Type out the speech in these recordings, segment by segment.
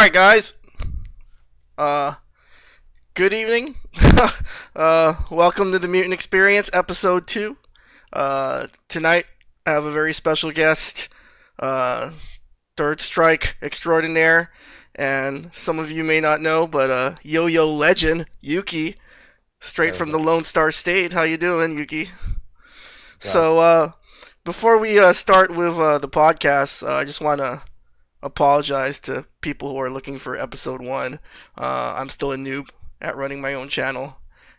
right, guys. Uh, Good evening. Welcome to the Mutant XPerience, episode 2. Tonight, I have a very special guest, uh, Third Strike extraordinaire, and some of you may not know, but yo-yo legend, Yuuki, straight Hey, from what's the up? Lone Star State. How you doing, Yuuki? What's up? So, before we start with the podcast, I just want to apologize to people who are looking for episode 1. I'm still a noob at running my own channel,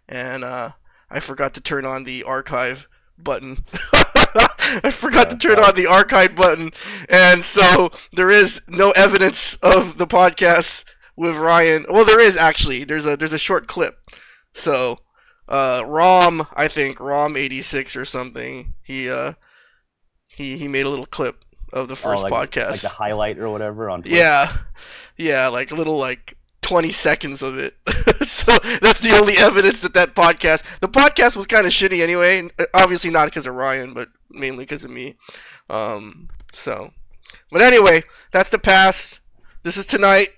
and I forgot to turn on the archive button. I forgot to Yeah, turn sorry. on the archive button, and so there is no evidence of the podcast with Ryan. Well, there is actually. There's a short clip. So, Rom, I think Rom 86 or something. He made a little clip of the Oh, first like the podcast. highlight or whatever on Twitch. Yeah, yeah, like a little like 20 seconds of it. So that's the only evidence that the podcast was kind of shitty anyway. Obviously not because of Ryan, but mainly because of me. So, but anyway, that's the past. This is tonight.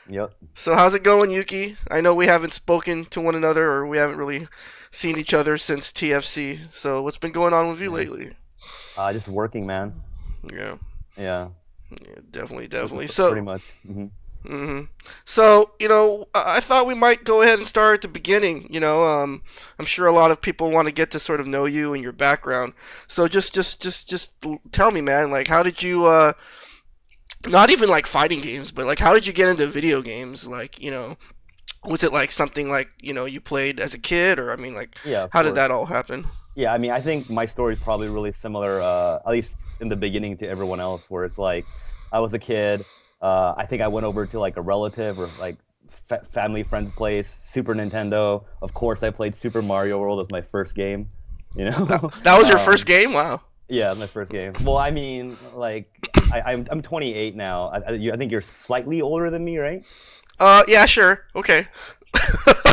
Yep. So how's it going, Yuki? I know we haven't spoken to one another, or we haven't really seen each other since TFC. So what's been going on with you Yeah. lately? Just working, man. Yeah, Yeah. yeah, definitely. Pretty So much. So, I thought we might go ahead and start at the beginning. I'm sure a lot of people want to get to sort of know you and your background. So just tell me, man. Like, how did you? Not even like fighting games, but like, how did you get into video games? Like, was it like something like you played as a kid, or I mean, like, Yeah, of how did course. that all happen? Yeah, I mean, I think my story is probably really similar, at least in the beginning to everyone else, where it's like I was a kid. I think I went over to like a relative or like family friend's place, Super Nintendo. Of course, I played Super Mario World as my first game. You That know, that was your first um, game? Wow. Yeah, my first game. Well, I mean, like, I'm 28 now. I think you're slightly older than me, right? Yeah, sure. Okay.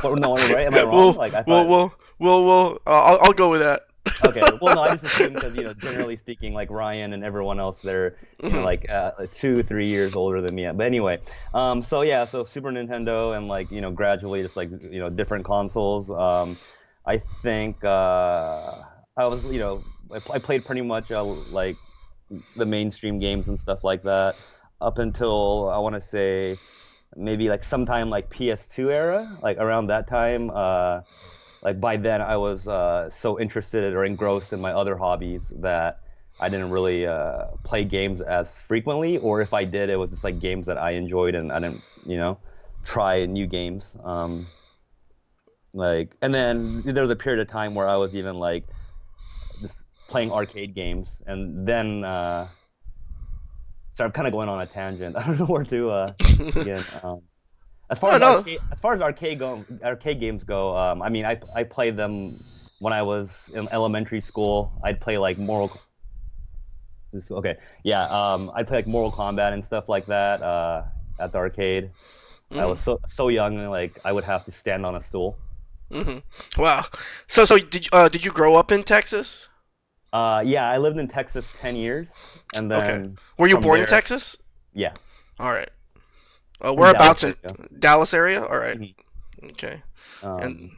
Well, no, right? Am I wrong? we'll, Like, I we'll, thought. we'll, I'll go with that. Okay. Well, no, I just assumed because generally speaking, like Ryan and everyone else, they're Hmm. like 2, 3 years older than me. But anyway, so yeah, so Super Nintendo and like gradually just like different consoles. I think I was I played pretty much like the mainstream games and stuff like that up until I want to say maybe like sometime like PS2 era, like around that time. Like by then I was so interested or engrossed in my other hobbies that I didn't really play games as frequently, or if I did, it was just like games that I enjoyed and I didn't, try new games. Like, and then there was a period of time where I was even like just playing arcade games, and then so I'm kind of going on a tangent. I don't know where to begin. No, no. As far as arcade games go, I mean, I played them when I was in elementary school. I'd play like okay, yeah, I'd play like Mortal Kombat and stuff like that at the arcade. I Hmm. was so young, like I would have to stand on a stool. Hmm. Wow. So did you grow up in Texas? Yeah, I lived in Texas 10 years, and Okay. then Were you from born in there, Texas? yeah, All right. in Dallas Whereabouts in area. Dallas area? All right. Mhm. Okay. And Um,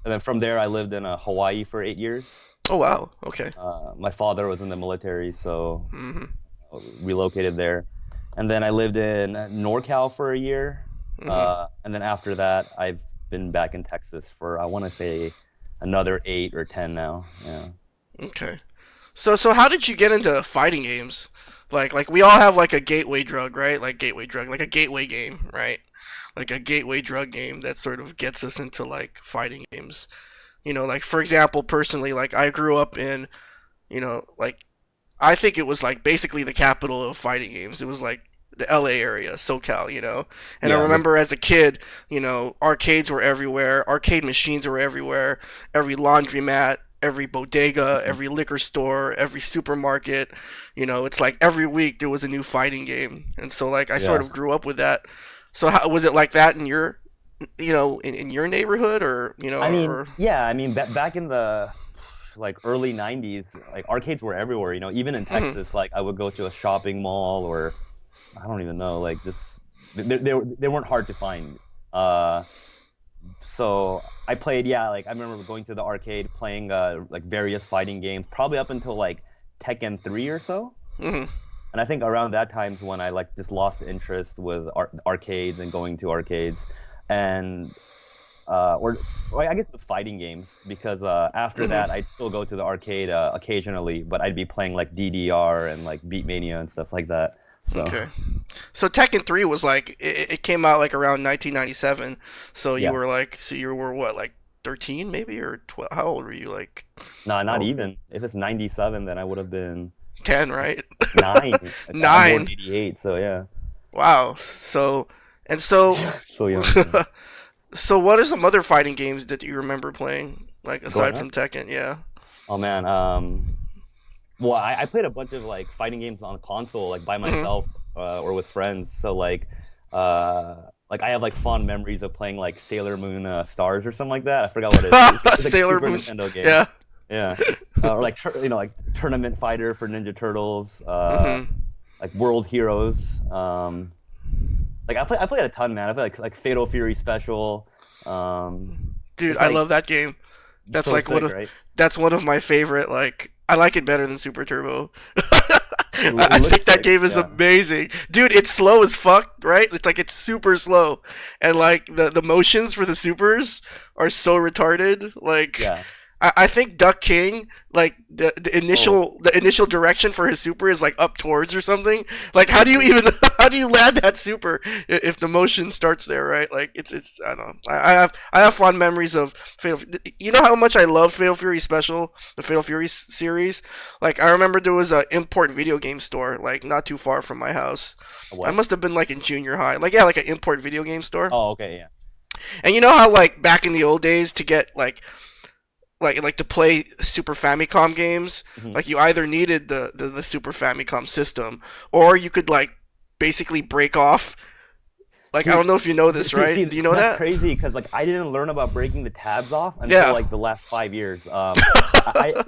and then from there, I lived in Hawaii for 8 years. oh wow. Okay. My father was in the military, so Hmm. relocated there. And then I lived in NorCal for a year. Hmm. And then after that, I've been back in Texas for, I want to say, another 8 or 10 now. Yeah. Okay. So how did you get into fighting games? Like we all have like a gateway drug, right? Like gateway drug, like a gateway game, right? Like a gateway drug game that sort of gets us into like fighting games. Like for example, personally, like I grew up in, like I think it was like basically the capital of fighting games. It was like the LA area, SoCal, And I Yeah. remember as a kid, arcades were everywhere, arcade machines were everywhere, every laundromat, every bodega, Mhm. every liquor store, every supermarket. It's like every week there was a new fighting game. And so like I sort Yeah. of grew up with that. So how was it like that in your in your neighborhood or I mean, or yeah, I mean, back in the like early 90s, like arcades were everywhere, even in mhm, Texas, like I would go to a shopping mall or I don't even know, like just they weren't hard to find. So I played, yeah, like I remember going to the arcade playing like various fighting games, probably up until like Tekken 3 or so. Hmm. And I think around that time's when I like just lost interest with arcades and going to arcades, and or I guess with fighting games because after Hmm. that I'd still go to the arcade occasionally, but I'd be playing like DDR and like Beatmania and stuff like that. So Okay. So Tekken 3 was like it came out like around 1997. So you yeah, were like so you were what like 13 maybe or 12? How old were you? Like nah, how not old? even. If it's 97, then I would have been 10, right? 9. Like, I'm born in 9. '88, so yeah, Wow. So and so so young. Yeah. so what are some other fighting games that you remember playing like Growing aside up, from Tekken? Yeah. oh man, well, I played a bunch of like fighting games on console, like by Hmm. myself or with friends. So like I have like fond memories of playing like Sailor Moon Stars or something like that. I forgot what it is. It's like a Sailor Super Moon. Nintendo game. Yeah. Yeah, or like like Tournament Fighter for Ninja Turtles, Hmm. like World Heroes. Like I played a ton, man. I played like Fatal Fury Special. Um, Dude, just I like love that game. That's so like one sick, of right? that's one of my favorite. Like I like it better than Super Turbo. It I looks think that sick. game is Yeah, amazing, dude. It's slow as fuck, right? It's like it's super slow, and like the motions for the supers are so retarded. Like yeah. I think Duck King, like Oh, the initial direction for his super is like up towards or something. Like how do you exactly. even how do you land that super if the motion starts there, right? Like it's I don't know. I have fond memories of Fatal. You know how much I love Fatal Fury Special, the Fatal Fury series. Like I remember there was a import video game store like not too far from my house. I What? must have been like in junior high. Like yeah, like an import video game store. Oh, okay, yeah. And you know how like back in the old days to get like to play Super Famicom games, Mhm. like you either needed the Super Famicom system or you could like basically break off. Like I See, don't know if you know this, right? Do you know that's that? crazy because like I didn't learn about breaking the tabs off until Yeah. like the last 5 years.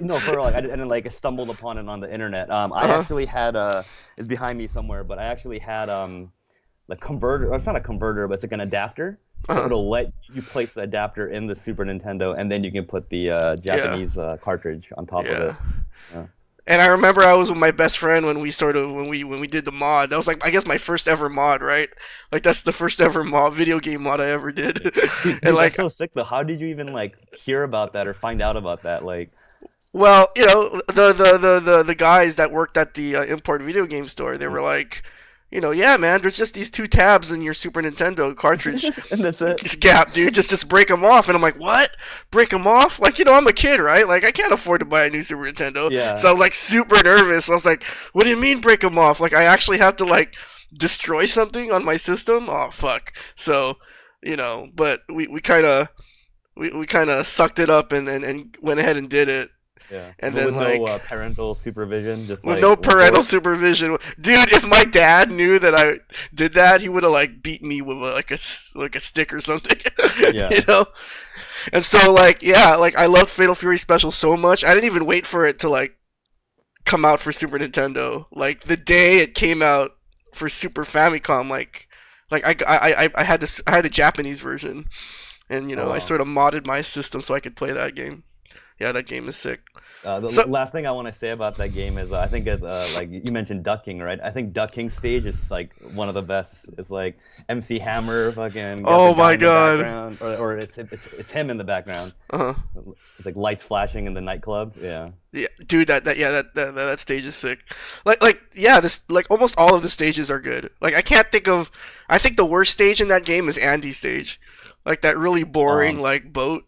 You know for like I didn't like stumbled upon it on the internet. I Uh huh. actually had it's behind me somewhere, but I actually had the converter. It's not a converter, but it's like an adapter. Uh So huh. it'll let you place the adapter in the Super Nintendo, and then you can put the Yeah. Japanese cartridge on top of Yeah. it. Yeah. And I remember I was with my best friend when we sort of when we did the mod. That was like I guess my first ever mod, right? Like that's the first ever mod video game mod I ever did. And Dude, that's like so sick though. How did you even like hear about that or find out about that? Like, well, you know, the guys that worked at the import video game store, they were like, you know, yeah, man, there's just these two tabs in your Super Nintendo cartridge and that's it. gap, dude. Just break them off. And I'm like, what? Break them off? Like, you know, I'm a kid, right? Like, I can't afford to buy a new Super Nintendo, Yeah. so I'm like super nervous. I was like, what do you mean break them off? Like, I actually have to like destroy something on my system? Oh fuck. So, you know, but we kind of sucked it up and went ahead and did it Yeah. and But then with no like parental supervision, just with like no went for parental it. supervision, dude. If my dad knew that I did that, he would have like beat me with like a stick or something, you Yeah. know. And so like yeah, like I loved Fatal Fury Special so much. I didn't even wait for it to like come out for Super Nintendo. Like the day it came out for Super Famicom, like I had this I had the Japanese version, and you Oh know I wow. sort of modded my system so I could play that game. Yeah, that game is sick. The So last thing I want to say about that game is I think it's like you mentioned ducking, right? I think ducking stage is like one of the best. It's like MC Hammer fucking got the oh guy my in the god. background, or it's him in the background. Uh huh. It's like lights flashing in the nightclub. Yeah. Yeah, dude, that yeah, that stage is sick. Like yeah, this like almost all of the stages are good. Like I can't think of, I think the worst stage in that game is Andy's stage, like that really boring Um, like boat.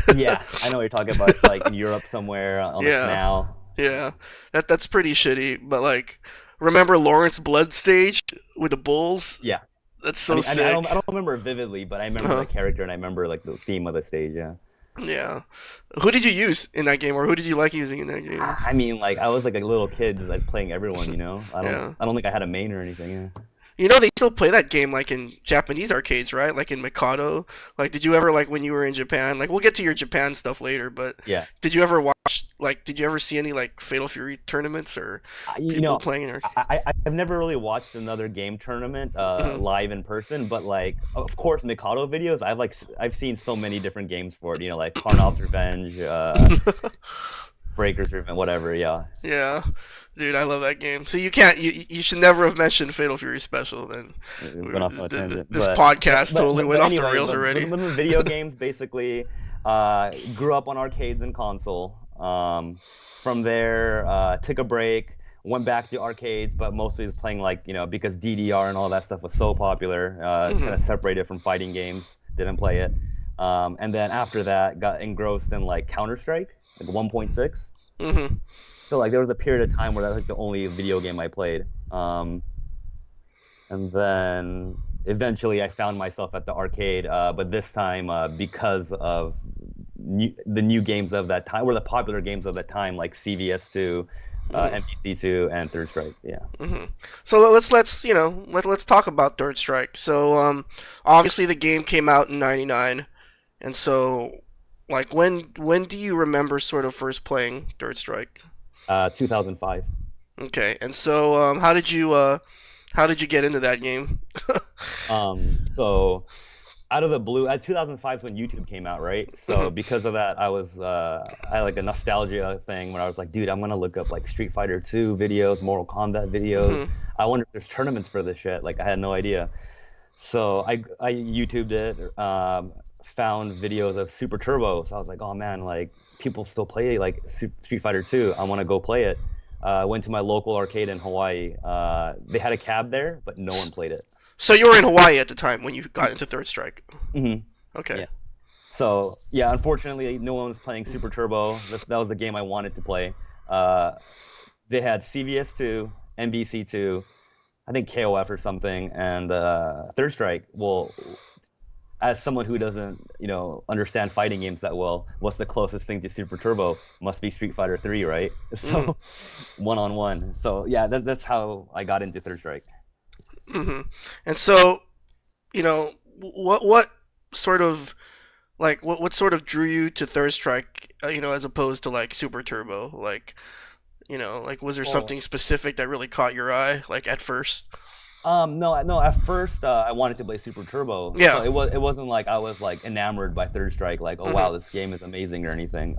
yeah, I know what you're talking about. It's like in Europe somewhere on a Yeah, canal. yeah, that's pretty shitty. But like, remember Lawrence Blood stage with the bulls? Yeah. That's so I sick. don't remember it vividly, but I remember the Uh-huh. character and I remember like the theme of the stage. Yeah. Yeah. Who did you use in that game, or who did you like using in that game? I mean, like I was like a little kid, just like playing everyone. Yeah. I don't think I had a main or anything. Yeah. You know they still play that game like in Japanese arcades, right? Like in Mikado. Like, did you ever like when you were in Japan? Like, we'll get to your Japan stuff later, but Yeah. did you ever watch like did you ever see any like Fatal Fury tournaments or You people know, playing in arcade? I've never really watched another game tournament Hmm. live in person, but like of course Mikado videos. I've seen so many different games for it. You know, like Karnov's Revenge, Breaker's Revenge, whatever. Yeah, Yeah, dude, I love that game. So you can't you should never have mentioned Fatal Fury Special. Then it went off on a tangent, this but podcast totally went but off the anyway, rails but already. with the video games, basically, grew up on arcades and console. From there, took a break, went back to arcades, but mostly was playing like because DDR and all that stuff was so popular, kind Hmm. of separated from fighting games, didn't play it. And then after that, got engrossed in like Counter-Strike, like 1.6. Hmm. So like there was a period of time where that was like the only video game I played. And then eventually I found myself at the arcade, but this time because of the new games of that time, or the popular games of that time, like CVS2, Hmm. MPC2, and Third Strike. Yeah. Hmm. So let's let's talk about Third Strike. So obviously the game came out in '99, and so like when do you remember sort of first playing Third Strike? 2005. Okay, and so how did you get into that game? So out of the blue, at 2005 is when YouTube came out, right? So Hmm. because of that, I had like a nostalgia thing where I was like, dude, I'm gonna look up like Street Fighter 2 videos, Mortal Kombat videos. Hmm. I wonder if there's tournaments for this shit. Like I had no idea. So I YouTubed it, found videos of Super Turbo. So I was like, oh man, like people still play like Street Fighter 2. I want to go play it. Went to my local arcade in Hawaii. They had a cab there, but no one played it. So you were in Hawaii at the time when you got into Third Strike. Hmm. Okay. Yeah. So yeah, unfortunately, no one was playing Super Turbo. That was the game I wanted to play. Uh, they had CVS2, NBC2, I think KOF or something, and Third Strike. Well, as someone who doesn't, understand fighting games that well, what's the closest thing to Super Turbo? Must be Street Fighter 3, right? Hmm. So one on one. So yeah, that's how I got into Third Strike. Hmm. And so what sort of like what sort of drew you to Third Strike? As opposed to like Super Turbo, like like was there Well, something specific that really caught your eye, like at first? no, no. At first, I wanted to play Super Turbo, so Yeah. it wasn't like I was like enamored by Third Strike, like oh Hmm. wow, this game is amazing or anything.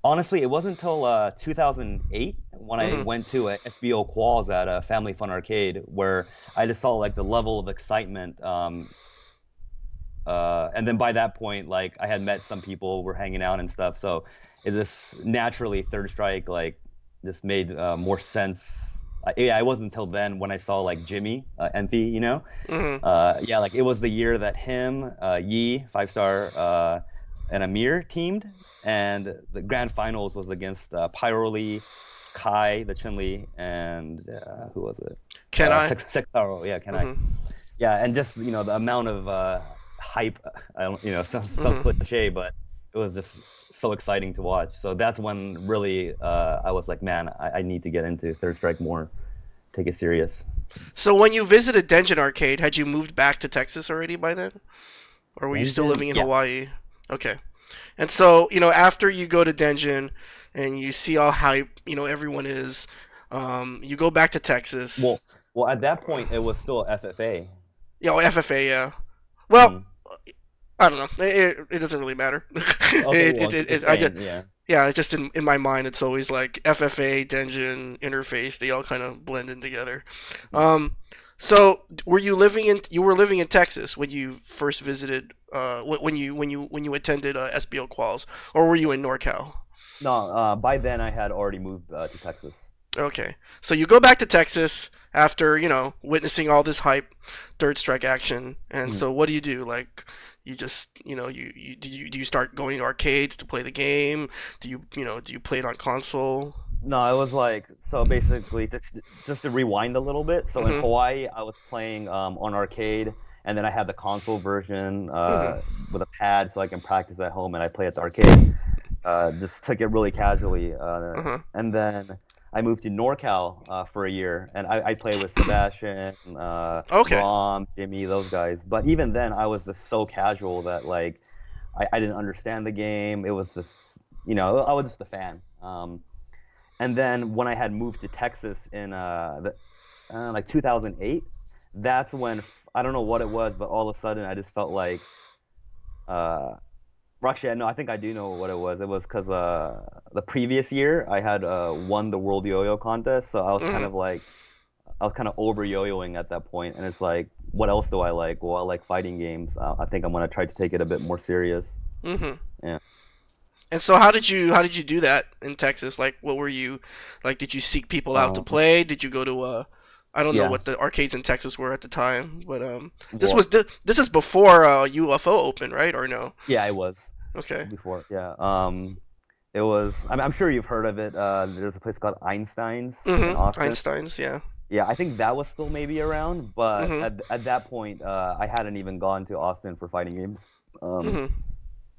Honestly, it wasn't until 2008 when I Hmm. went to a SBO Quals at a Family Fun Arcade where I just saw like the level of excitement. And then by that point, like I had met some people, were hanging out and stuff. So it just naturally Third Strike like just made more sense. Yeah, it wasn't until then when I saw like Jimmy Envy, Hmm. yeah, like it was the year that him, Yi, 5 star, and Amir teamed, and the grand finals was against Pyro Kai, the Chun Li, and who was it? Can I? Six Star, yeah, can I? Hmm. Yeah, and just the amount of hype. I don't, sounds Hmm. cliche, but it was just so exciting to watch. So that's when really I was like, man, I need to get into Third Strike more, take it serious. So when you visited Denjin Arcade, had you moved back to Texas already by then, or were you still Engine, living in yeah. Hawaii? Okay. And so, after you go to Denjin and you see how hype, everyone is, you go back to Texas. Well, well, at that point it was still FFA. FFA, yeah. Well, Hmm. I don't know. It doesn't really matter. Okay, well, just I just, saying, yeah. yeah, it's just in my mind, it's always like FFA, Denjin, Interface, they all kind of blend in together. Mhm. Um, so you were living in Texas when you first visited, when you attended SBO Quals, or were you in NorCal? No, by then I had already moved to Texas. Okay. So you go back to Texas after, witnessing all this hype, third strike action. And Mhm. so what do you do? Like you just, do you start going to arcades to play the game? Do you play it on console? No, it was like so basically just to rewind a little bit. So in Mhm. Hawaii, I was playing on arcade, and then I had the console version Mhm. with a pad so I can practice at home, and I play at the arcade. Just took it really casually, Uh-huh. and then I moved to NorCal for a year, and I played with Sebastian, Okay. Rom, Jimmy, those guys. But even then, I was just so casual that like I didn't understand the game. It was just, I was just a fan. And then when I had moved to Texas in like 2008, that's when I don't know what it was, but all of a sudden I just felt like uh, well, actually, no, I think I do know what it was. It was because the previous year I had won the World Yo-Yo contest, so Mhm. I was kind of over yo-yoing at that point, and it's like, what else do I like? Well, I like fighting games. I think I'm gonna try to take it a bit more serious. Mhm. Yeah. And so how did you do that in Texas? Like what were you like did you seek people out to Um, play? Did you go to I don't know yeah. what the arcades in Texas were at the time, but Well, this is before UFO opened, right? Or no? yeah, I was Okay. before. Yeah. It was. I'm sure you've heard of it. There's a place called Einstein's in Mhm. Austin. Einstein's, yeah. Yeah, I think that was still maybe around, but Mhm. at that point, I hadn't even gone to Austin for fighting games. Um, Mhm.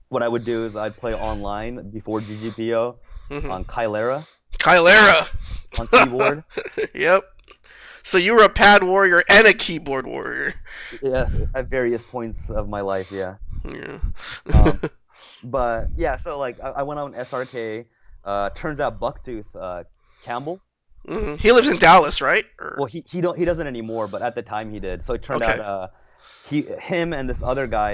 what I would do is I'd play online before GGPO Mhm. on Kylera Kylera. on keyboard. Yep. So you were a pad warrior and a keyboard warrior. Yes, at various points of my life, yeah. Yeah. Um, but yeah, so like I went on SRK. Turns out Bucktooth Campbell. Mhm. He lives in Dallas, right? Well, Or he doesn't anymore, but at the time he did. So it turned out okay. him and this other guy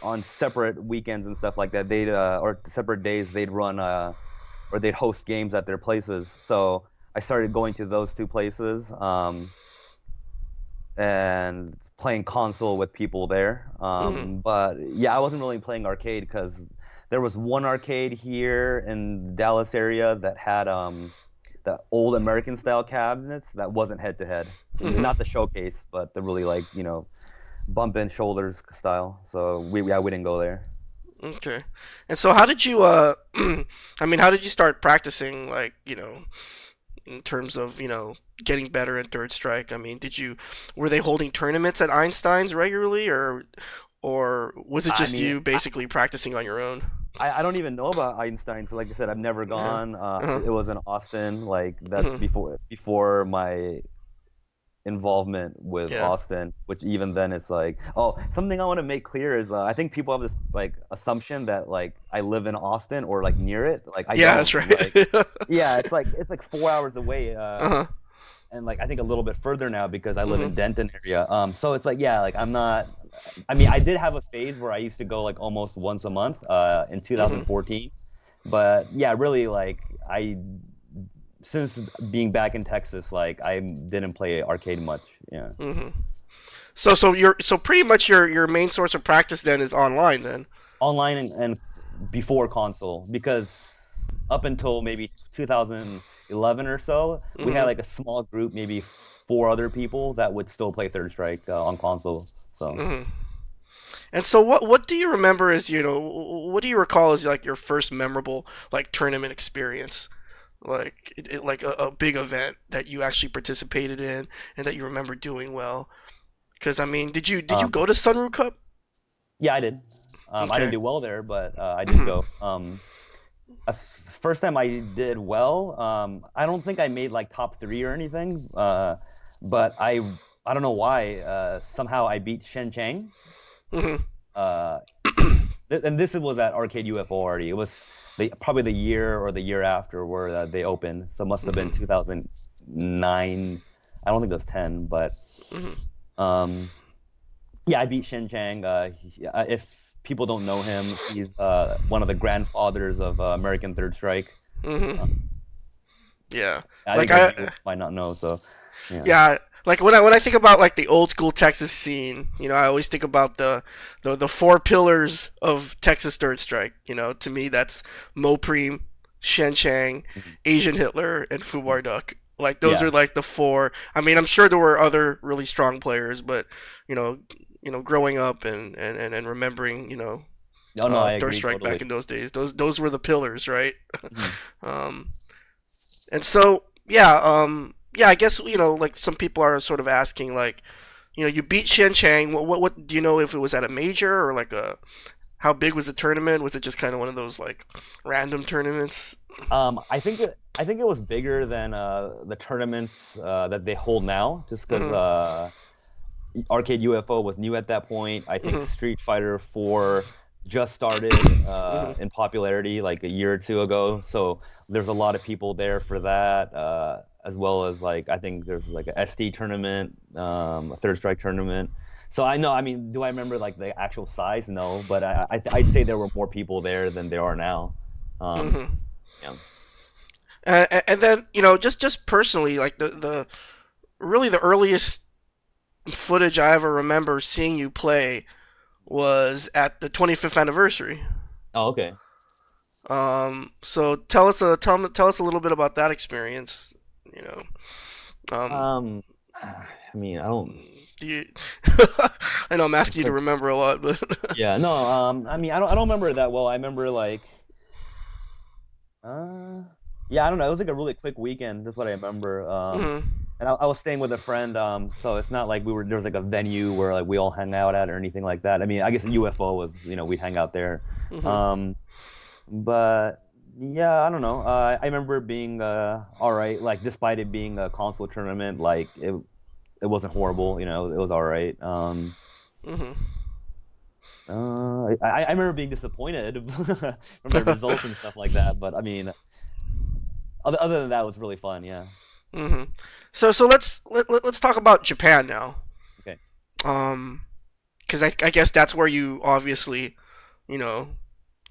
on separate weekends and stuff like that, they'd or separate days they'd run or they'd host games at their places. So I started going to those two places and playing console with people there. Mhm. But yeah, I wasn't really playing arcade because there was one arcade here in the Dallas area that had the old American style cabinets that wasn't head to head. Mhm. Not the showcase, but the really like, bump in shoulders style. So yeah, we didn't go there. Okay. And so how did you I mean, how did you start practicing like, in terms of, getting better at Third Strike? I mean, were they holding tournaments at Einstein's regularly or was it I just mean, you basically practicing on your own? I don't even know about Einstein. So like I said, I've never Yeah. gone. Uh-huh. It was in Austin. Like that's Mhm. before my involvement with Yeah. Austin, which even then it's like, oh, something I want to make clear is I think people have this like assumption that like I live in Austin or like near it. Like I Yeah, that's don't. right. Like yeah, it's like 4 hours away. Uh-huh. And like I think a little bit further now because I live in Mhm. Denton area. So it's like yeah, like I'm not. I mean, I did have a phase where I used to go like almost once a month in Mhm. 2014, but yeah, really like I since being back in Texas, like I didn't play arcade much. Yeah, Mhm. So pretty much your main source of practice then is online then. online and before console because up until maybe 2011 or so, we had Mhm. like a small group, maybe four other people that would still play Third Strike on console. So. Mhm. And so what do you remember as, what do you recall as like your first memorable like tournament experience? Like like a big event that you actually participated in and that you remember doing well. Because I mean, did you Um, go to Sunroof Cup? Yeah, I did. I didn't Okay. do well there, but I did Mhm. go. First time I did well. I don't think I made like top three or anything. But I don't know why. Somehow I beat Shen Chang. Mhm. Uh, and this was at Arcade UFO already. It was probably the year or the year after where they opened. So it must have been Mhm. 2009. I don't think it was 10, but Mhm. um, yeah, I beat Shin Chang. If people don't know him, he's one of the grandfathers of American Third Strike. Uh, Mhm. Yeah. I think Like the I viewers might not know. So, yeah. Yeah, like when I think about like the old school Texas scene, I always think about the four pillars of Texas Third Strike. To me that's Mopreme, Shen Chang, Mhm. Asian Hitler, and Fubar Duck. Like those Yeah. are like the four. I mean, I'm sure there were other really strong players, but you know, growing up and remembering, No, no, I Third agree Strike back totally. in those days, those were the pillars, right? Mhm. um, and so yeah, I guess like some people are sort of asking like, you beat Shen Chang. What do you know if it was at a major or like a how big was the tournament? Was it just kind of one of those like random tournaments? I think it was bigger than the tournaments that they hold now, just because Mhm. Arcade UFO was new at that point. I think Mhm. Street Fighter 4 just started Mhm. in popularity like a year or two ago. So there's a lot of people there for that, as well as like I think there's like a SD tournament, a Third Strike tournament. So I know, I mean, do I remember like the actual size? No, but I'd say there were more people there than there are now. Um, Mhm. yeah. And then just personally, like the really the earliest footage I ever remember seeing you play was at the 25th anniversary. Oh, okay. So tell us a little bit about that experience. You know, um, I mean, I don't. do you? I know I'm asking It's you to like, remember a lot, but yeah, no. I mean, I don't remember it that well. I remember like, uh, yeah, I don't know. It was like a really quick weekend. That's what I remember. Mhm. And I was staying with a friend. So it's not like there was like a venue where like we all hung out at or anything like that. I mean, I guess UFO was, we'd hang out there. Mhm. Um, but yeah, I don't know. I remember being all right. Like despite it being a console tournament, like it wasn't horrible. It was all right. Mhm. I remember being disappointed from the results and stuff like that. But I mean, other than that, it was really fun. Yeah. Mhm. So let's talk about Japan now. Okay. Um, because I guess that's where you obviously, you know,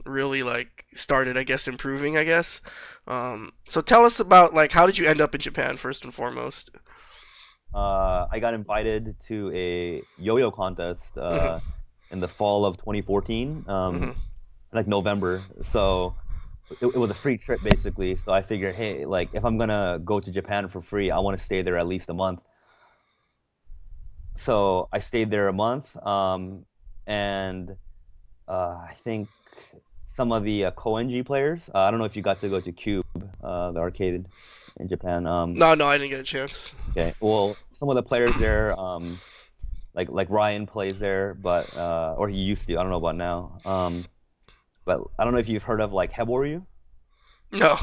really like started, I guess, improving, I guess. So tell us about like how did you end up in Japan first and foremost? I got invited to a yo-yo contest Mhm. in the fall of 2014, Mhm. like November. So it was a free trip basically. So I figured, hey, like if I'm gonna go to Japan for free, I want to stay there at least a month. So I stayed there a month, and I think some of the Koenji players. I don't know if you got to go to Cube, the arcade in Japan. No, no, I didn't get a chance. Okay. Well, some of the players there, like Ryan plays there, but or he used to. I don't know about now. But I don't know if you've heard of like Heboryu. No,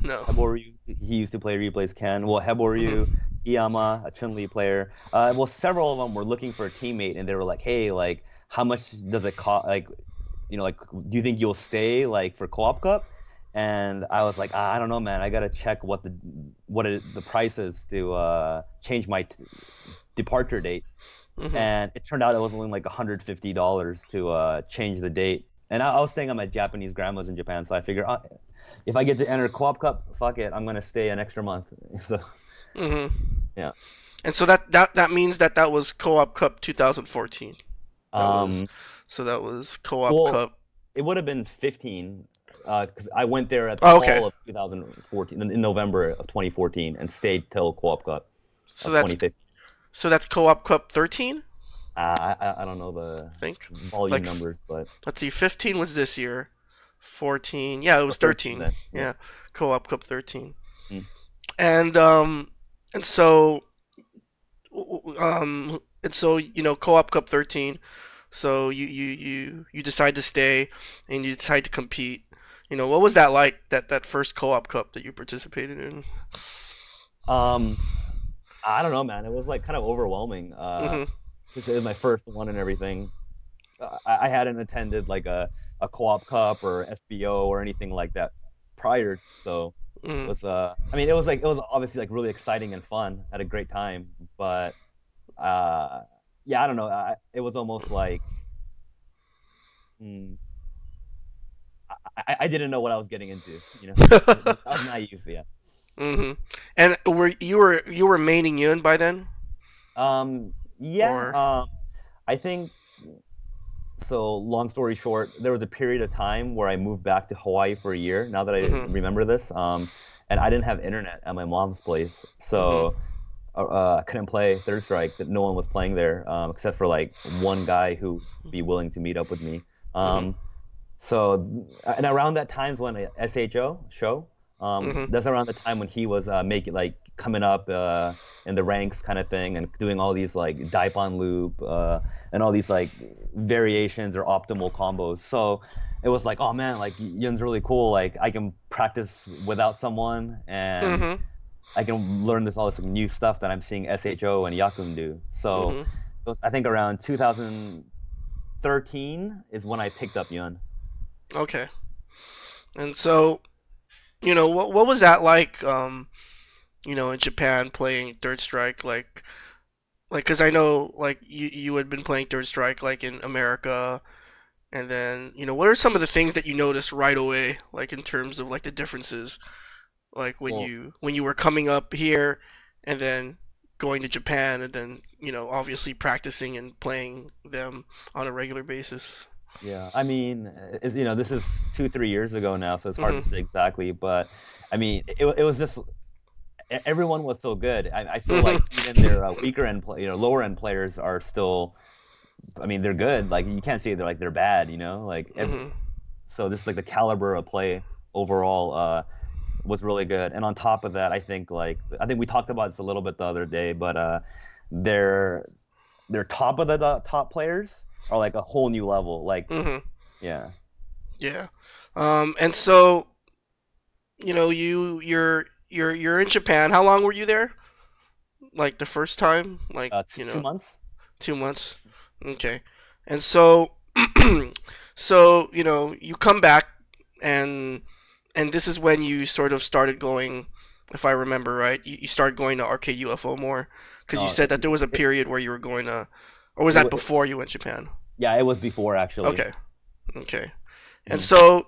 no. Heboryu, he used to play replays Ken. Well, Heboryu, Mhm. Kiyama, a Chun-Li player. Well, several of them were looking for a teammate, and they were like, "Hey, like, how much does it cost? Like, like, do you think you'll stay like for co-op cup?" And I was like, I don't know, man. I gotta check the price is to change my departure date. Mhm. And it turned out it was only like $150 to change the date. And I was staying at my Japanese grandma's in Japan, so I figured if I get to enter Co-op Cup, fuck it, I'm gonna stay an extra month. So Mhm. yeah. And so that means that was Co-op Cup 2014. That was Um, that was Co-op well, Cup. it would have been 15 because I went there at the Oh, okay. fall of 2014, in November of 2014, and stayed till Co-op Cup So of that's 2015. that's Co-op Cup 13, I don't know the I think. volume Like numbers, but let's see, 15 was this year. 14. Yeah, it oh, was 13 13. then. Yeah. Yeah. Co-op Cup 13. Mm. And so Co-op Cup 13. So you decide to stay and you decide to compete. What was that like, that first Co-op Cup that you participated in? Um, I don't know, man. It was like kind of overwhelming. Mhm. Because it was my first one and everything. I hadn't attended like a co-op cup or SBO or anything like that prior. So it Mhm. was I mean it was obviously like really exciting and fun. Had a great time, but uh yeah, I don't know. It was almost like mm, I didn't know what I was getting into. I was naive. Yeah. Mhm. And were maining Yun by then, Yeah. or? I think so. Long story short, there was a period of time where I moved back to Hawaii for a year. Now that I Mhm. remember this, and I didn't have internet at my mom's place, Mhm. so I couldn't play Third Strike. That no one was playing there, except for like one guy who would be willing to meet up with me. Mhm. And around that time's when SHO show, Mhm. that's around the time when he was making like coming up in the ranks kind of thing and doing all these like Daipon loop and all these like variations or optimal combos. So it was like, oh man, like Yun's really cool. Like I can practice without someone, and Mhm. I can learn all this new stuff that I'm seeing SHO and Yakun do. So Mhm. I think around 2013 is when I picked up Yun. Okay. And so, what was that like? In Japan playing Third Strike, because I know like you had been playing Third Strike like in America, and then what are some of the things that you noticed right away, like in terms of like the differences, like when Well, you were coming up here, and then going to Japan, and then obviously practicing and playing them on a regular basis. yeah. I mean, this is 2, 3 years ago now, so it's hard to Mhm. say exactly. But I mean, it was just everyone was so good. I feel Mhm. like even their weaker end, lower end players are still. I mean, they're good. Like you can't say they're bad. Mhm. So this like the caliber of play overall was really good. And on top of that, I think we talked about this a little bit the other day, but their their top of the top players are like a whole new level. Mhm. Yeah. Yeah. And so you're in Japan. How long were you there? Like the first time? Like, 2 months. 2 months? Okay. And so you come back, and this is when you sort of started going, if I remember right, you started going to Arcade UFO more, because you Uh, said it, that there was a it, period where you were going to, or was it, that wa- before you went to Japan? yeah, it was before actually. Okay. Okay. And Mhm. so,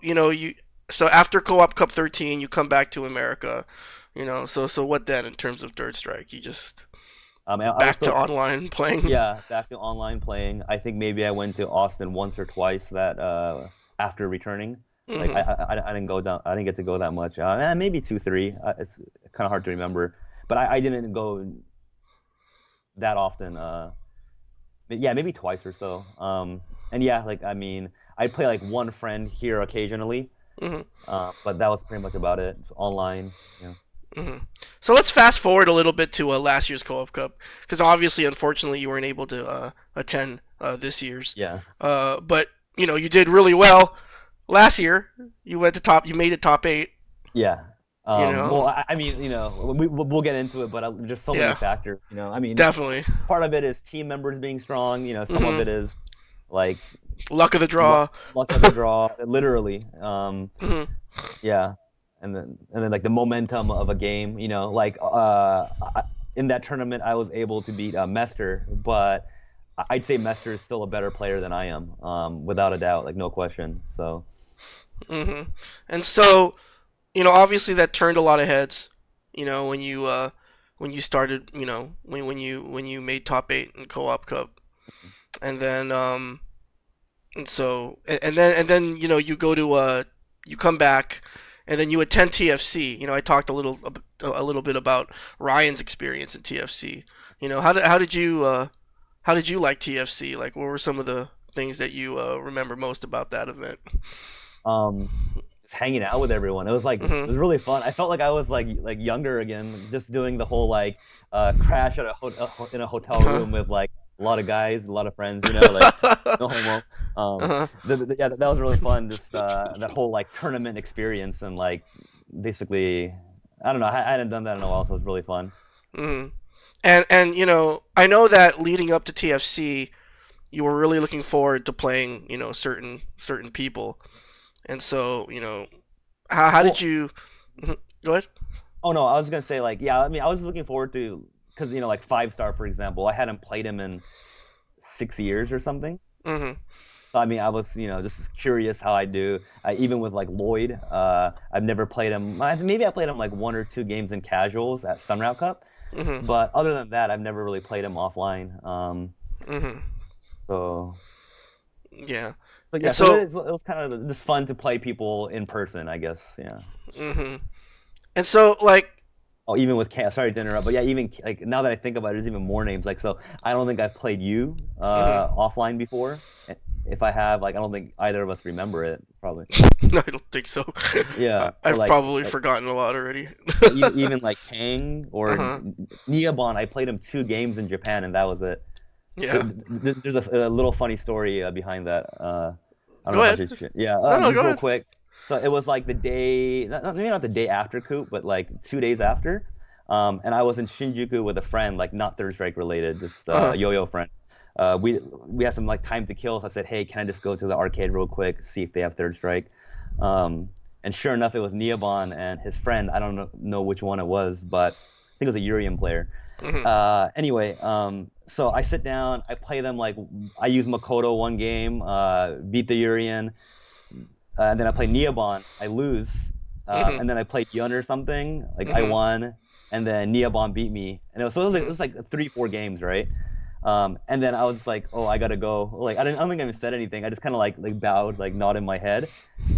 so after Co-op Cup 13, you come back to America, so what then in terms of Third Strike? You just I was back to still, online playing? yeah, back to online playing. I think maybe I went to Austin once or twice that after returning. Like Mhm. I didn't go down. I didn't get to go that much. Maybe 2, 3. It's kind of hard to remember, but I didn't go that often. But yeah, maybe twice or so. And yeah, like I mean, I play like one friend here occasionally, Mhm. but that was pretty much about it. Online, you know. Mhm. So let's fast forward a little bit to last year's Co-op Cup, because obviously, unfortunately, you weren't able to attend this year's. Yeah, But you did really well last year. You went to top. You made it top 8. yeah. You Well, know. I mean, we'll get into it, but there's so many Yeah. factors. I mean, Definitely. part of it is team members being strong. Some of Mhm. it is like Luck of the luck, draw. luck of the draw, literally. Mhm. Yeah, and then like the momentum of a game. In that tournament, I was able to beat Mester, but I'd say Mester is still a better player than I am, without a doubt, like no question. So Mhm. And so obviously that turned a lot of heads. When you started, when you made top 8 in Co-op Cup, and then and so and then you go to you come back, and then you attend TFC. I talked a little bit about Ryan's experience in TFC. How did you like TFC? Like, what were some of the things that you remember most about that event? um, just hanging out with everyone, it Mhm. was really fun. I felt like I was like younger again, like, just doing the whole like crash at in a hotel Uh-huh. room with like a lot of guys, a lot of friends, like no homo. Uh-huh. Yeah, that was really fun. Just that whole like tournament experience and like basically, I don't know. I hadn't done that in a while, so it was really fun. Mhm. And I know that leading up to TFC, you were really looking forward to playing certain people, and so how did Well, you? Mhm. Go ahead. oh no, I was gonna say like yeah. I mean, I was looking forward to because like 5 star for example, I hadn't played him in 6 years or something. Mhm. So I mean, I was just curious how I do. Even with like Lloyd, I've never played him. Maybe I played him like 1 or 2 games in casuals at Sunroute Cup, Mhm. but other than that, I've never really played him offline. Mhm. So Yeah. so yeah, And so so. it was kind of just fun to play people in person, I guess. Yeah. Mhm. And so, like. Oh, even with sorry to interrupt, but yeah, even like now that I think about it, there's even more names. Like, so I don't think I've played you Mhm. offline before. If I have, like, I don't think either of us remember it, probably. I don't think so. Yeah, or I've probably forgotten a lot already. even like Kang Uh or huh. Niabon. I played him 2 games in Japan, and that was it. Yeah. There's a little funny story behind that. I don't know Go if I ahead. should. Yeah, No, no, just go real ahead. quick. So it was like the day, maybe not the day after Coop, but like 2 days after. And I was in Shinjuku with a friend, like not Third Strike related, just Uh a yo-yo friend. We had some like time to kill, so I said, "Hey, can I just go to the arcade real quick, see if they have Third Strike?" And sure enough, it was Neobon and his friend. I don't know which one it was, but I think it was a Urian player. huh. Hmm. Anyway, so I sit down, I play them like I use Makoto one game, beat the Urian, and then I play Neobon, I lose, Hmm. and then I played Yun or something, like I Hmm. won, and then Neobon beat me, and it was like 3 4 games, right? And then I was like, oh, I gotta go. Like I don't think I even said anything. I just kind of like bowed, like nodded my head.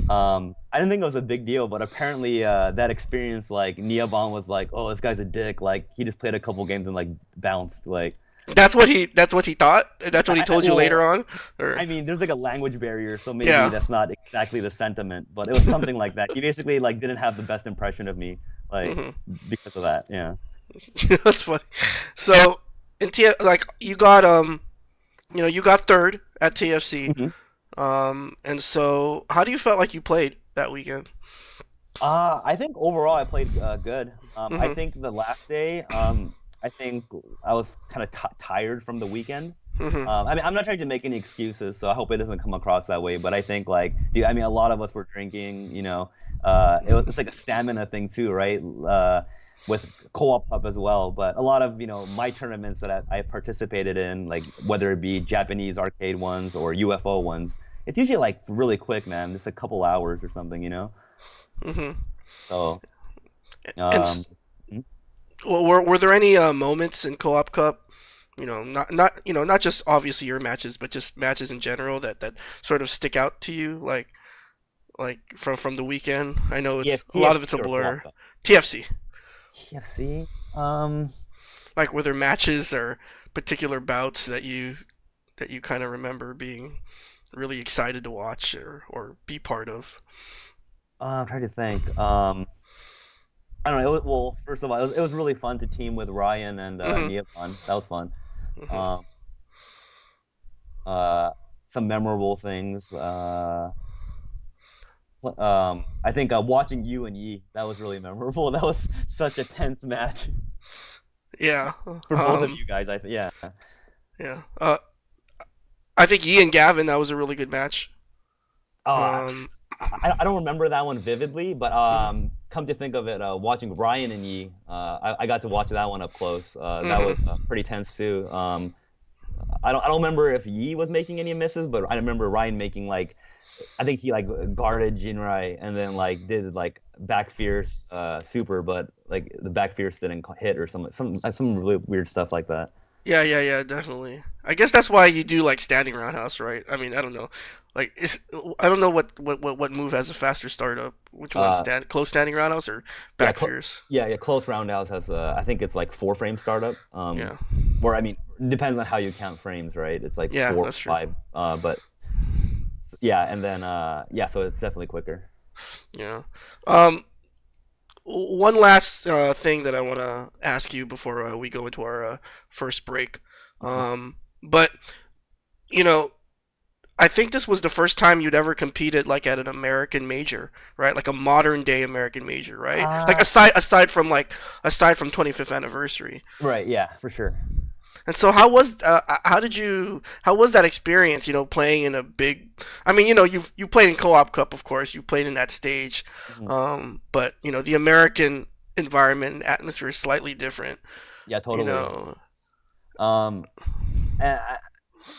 I didn't think it was a big deal, but apparently that experience, like Neobon was like, oh, this guy's a dick. Like he just played a couple games and like bounced. Like That's what he thought. That's what he told you later well, on, or I mean, there's like a language barrier, so maybe yeah. that's not exactly the sentiment, but it was something like that. He basically like didn't have the best impression of me, like Hmm. because of that. Yeah. That's funny. So in like you got you got third at TFC. Mhm. And so how do you felt like you played that weekend? I think overall I played good. I Hmm. think the last day, I think I was kind of t tired from the weekend. Hmm. I mean, I'm not trying to make any excuses, so I hope it doesn't come across that way. But I think like, dude, I mean, a lot of us were drinking. It's like a stamina thing too, right? With co-op cup as well. But a lot of my tournaments that I participated in, like whether it be Japanese arcade ones or UFO ones, it's usually like really quick, man. Just a couple hours or something, you know. Hmm. So, And um, mm, were there any moments in Co-op Cup, not just obviously your matches, but just matches in general that sort of stick out to you, like from the weekend? I know it's a lot of it's TFC a or blur. co-op? TFC, TFC. like were there matches or particular bouts that you kind of remember being really excited to watch or be part of? I'm trying to think. I don't know. Well, first of all, it was really fun to team with Ryan and Hmm. Neopon. That was fun. Hmm. Um, uh, some memorable things. I think watching you and Yi, that was really memorable. That was such a tense match Yeah. for both of you guys. Yeah. Yeah. I think Yi and Gavin, that was a really good match. Uh, Um. I don't remember that one vividly, but Mhm. come to think of it, watching Ryan and Yi, I got to watch that one up close. That was Mhm. pretty tense too. I don't remember if Yi was making any misses, but I remember Ryan making like I think he like guarded Jinrai and then like did like back fierce super, but like the back fierce didn't hit or some really weird stuff like that. Yeah, yeah, yeah, definitely. I guess that's why you do like standing roundhouse, right? I mean, I don't know. Like, I don't know what move has a faster startup. Which one? Uh, Close standing roundhouse or yeah, back fierce? yeah. Close roundhouse has I think it's like 4 frame startup. Yeah, Or I mean, depends on how you count frames, right? It's like yeah, four, that's true. 5. But yeah, and then yeah, so it's definitely quicker. Yeah. Um, One last thing that I want to ask you before we go into our first break. Mhm. But you know, I think this was the first time you'd ever competed like at an American major, right? Like a modern day American major, right? Like Uh, aside from 25th anniversary. right, yeah, for sure. And so how was that experience, playing in a big I mean, you played in Co-op Cup, of course. You played in that stage. Mhm. But, the American environment and atmosphere is slightly different, Yeah, you totally. know. Um, and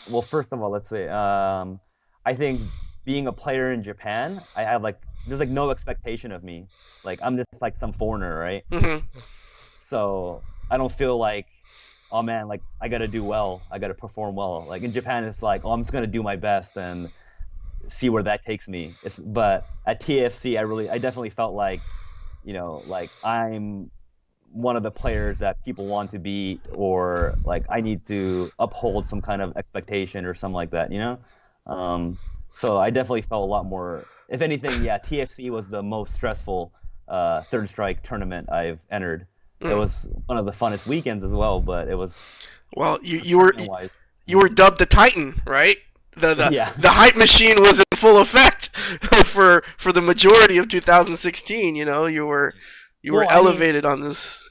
well, first of all, let's say, I think being a player in Japan, I have like, there's like no expectation of me. Like, I'm just like some foreigner, right? Mhm. So I don't feel like, oh man, like I gotta do well, I gotta perform well. Like in Japan, it's like, oh, I'm just gonna do my best and see where that takes me. But at TFC, I definitely felt like, like I'm one of the players that people want to beat, or like I need to uphold some kind of expectation or something like that, you know? Um, so I definitely felt a lot more. If anything, yeah, TFC was the most stressful Third Strike tournament I've entered. It Mm. was one of the funnest weekends as well, but it was Well, tournament wise. you were dubbed the Titan, right? The the Yeah. the hype machine was in full effect. for the majority of 2016. You were Well, I mean, elevated on this.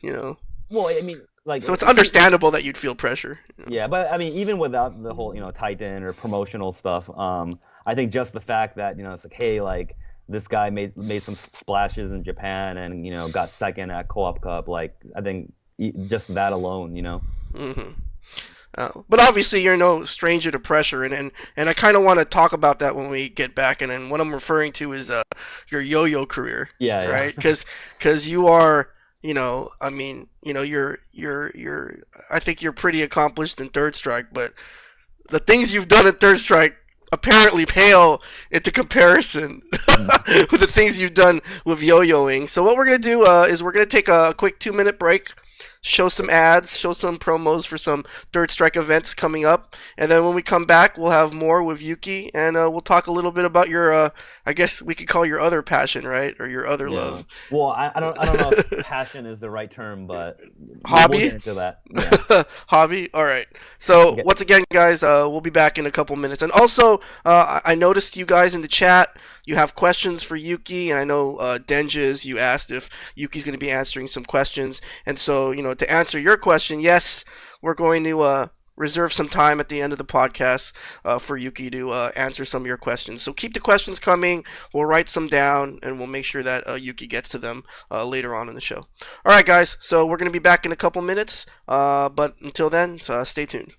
well, I mean, like, So it's understandable that you'd feel pressure. yeah, but I mean, even without the whole, Titan or promotional stuff, I think just the fact that, it's like, hey, like this guy made some splashes in Japan and, got second at Co-op Cup, like I think just that alone, Hmm. But obviously, you're no stranger to pressure, and I kind of want to talk about that when we get back. And what I'm referring to is your yo-yo career, Yeah, right? yeah. Because you are, I mean, you're. I think you're pretty accomplished in Third Strike, but the things you've done at Third Strike apparently pale into comparison with the things you've done with yo-yoing. So what we're gonna do is we're gonna take a quick 2 minute break, show some ads, show some promos for some Third Strike events coming up, and then when we come back, we'll have more with Yuki, and we'll talk a little bit about your, I guess we could call your other passion, right, or your other Yeah. love. Well, I don't know if passion is the right term, but we'll get Hobby. into that. Yeah. Hobby. All right. So Okay. once again, guys, we'll be back in a couple minutes. And also, I noticed you guys in the chat. You have questions for Yuki, and I know Denges. You asked if Yuki's going to be answering some questions, and so to answer your question, yes, we're going to reserve some time at the end of the podcast for Yuki to answer some of your questions. So keep the questions coming. We'll write some down, and we'll make sure that Yuki gets to them later on in the show. All right, guys. So we're going to be back in a couple minutes. But until then, stay tuned.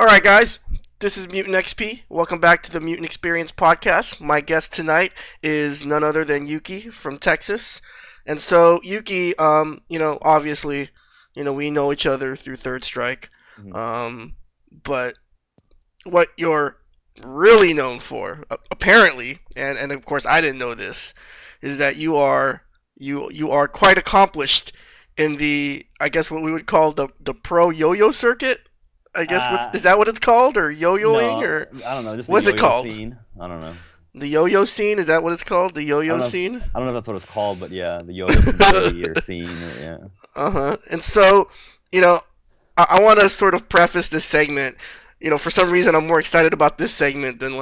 All right, guys. This is Mutant XP. Welcome back to the Mutant XPerience podcast. My guest tonight is none other than Yuuki from Texas. And so, Yuuki, obviously, we know each other through Third Strike. Mhm. Um, but what you're really known for, apparently, and of course I didn't know this, is that you are quite accomplished in the, I guess, what we would call the pro yo-yo circuit. I guess, what is Uh, that, what it's called, or yo-yoing, no, or I don't know. Just the what's it yo-yo called? scene. I don't know. The yo-yo scene, is that what it's called? The I don't yo-yo know. scene. I don't know if that's what it's called, but yeah, the yo-yo community or scene or yeah. Uh-huh. And so, you know, I want to sort of preface this segment. For some reason, I'm more excited about this segment than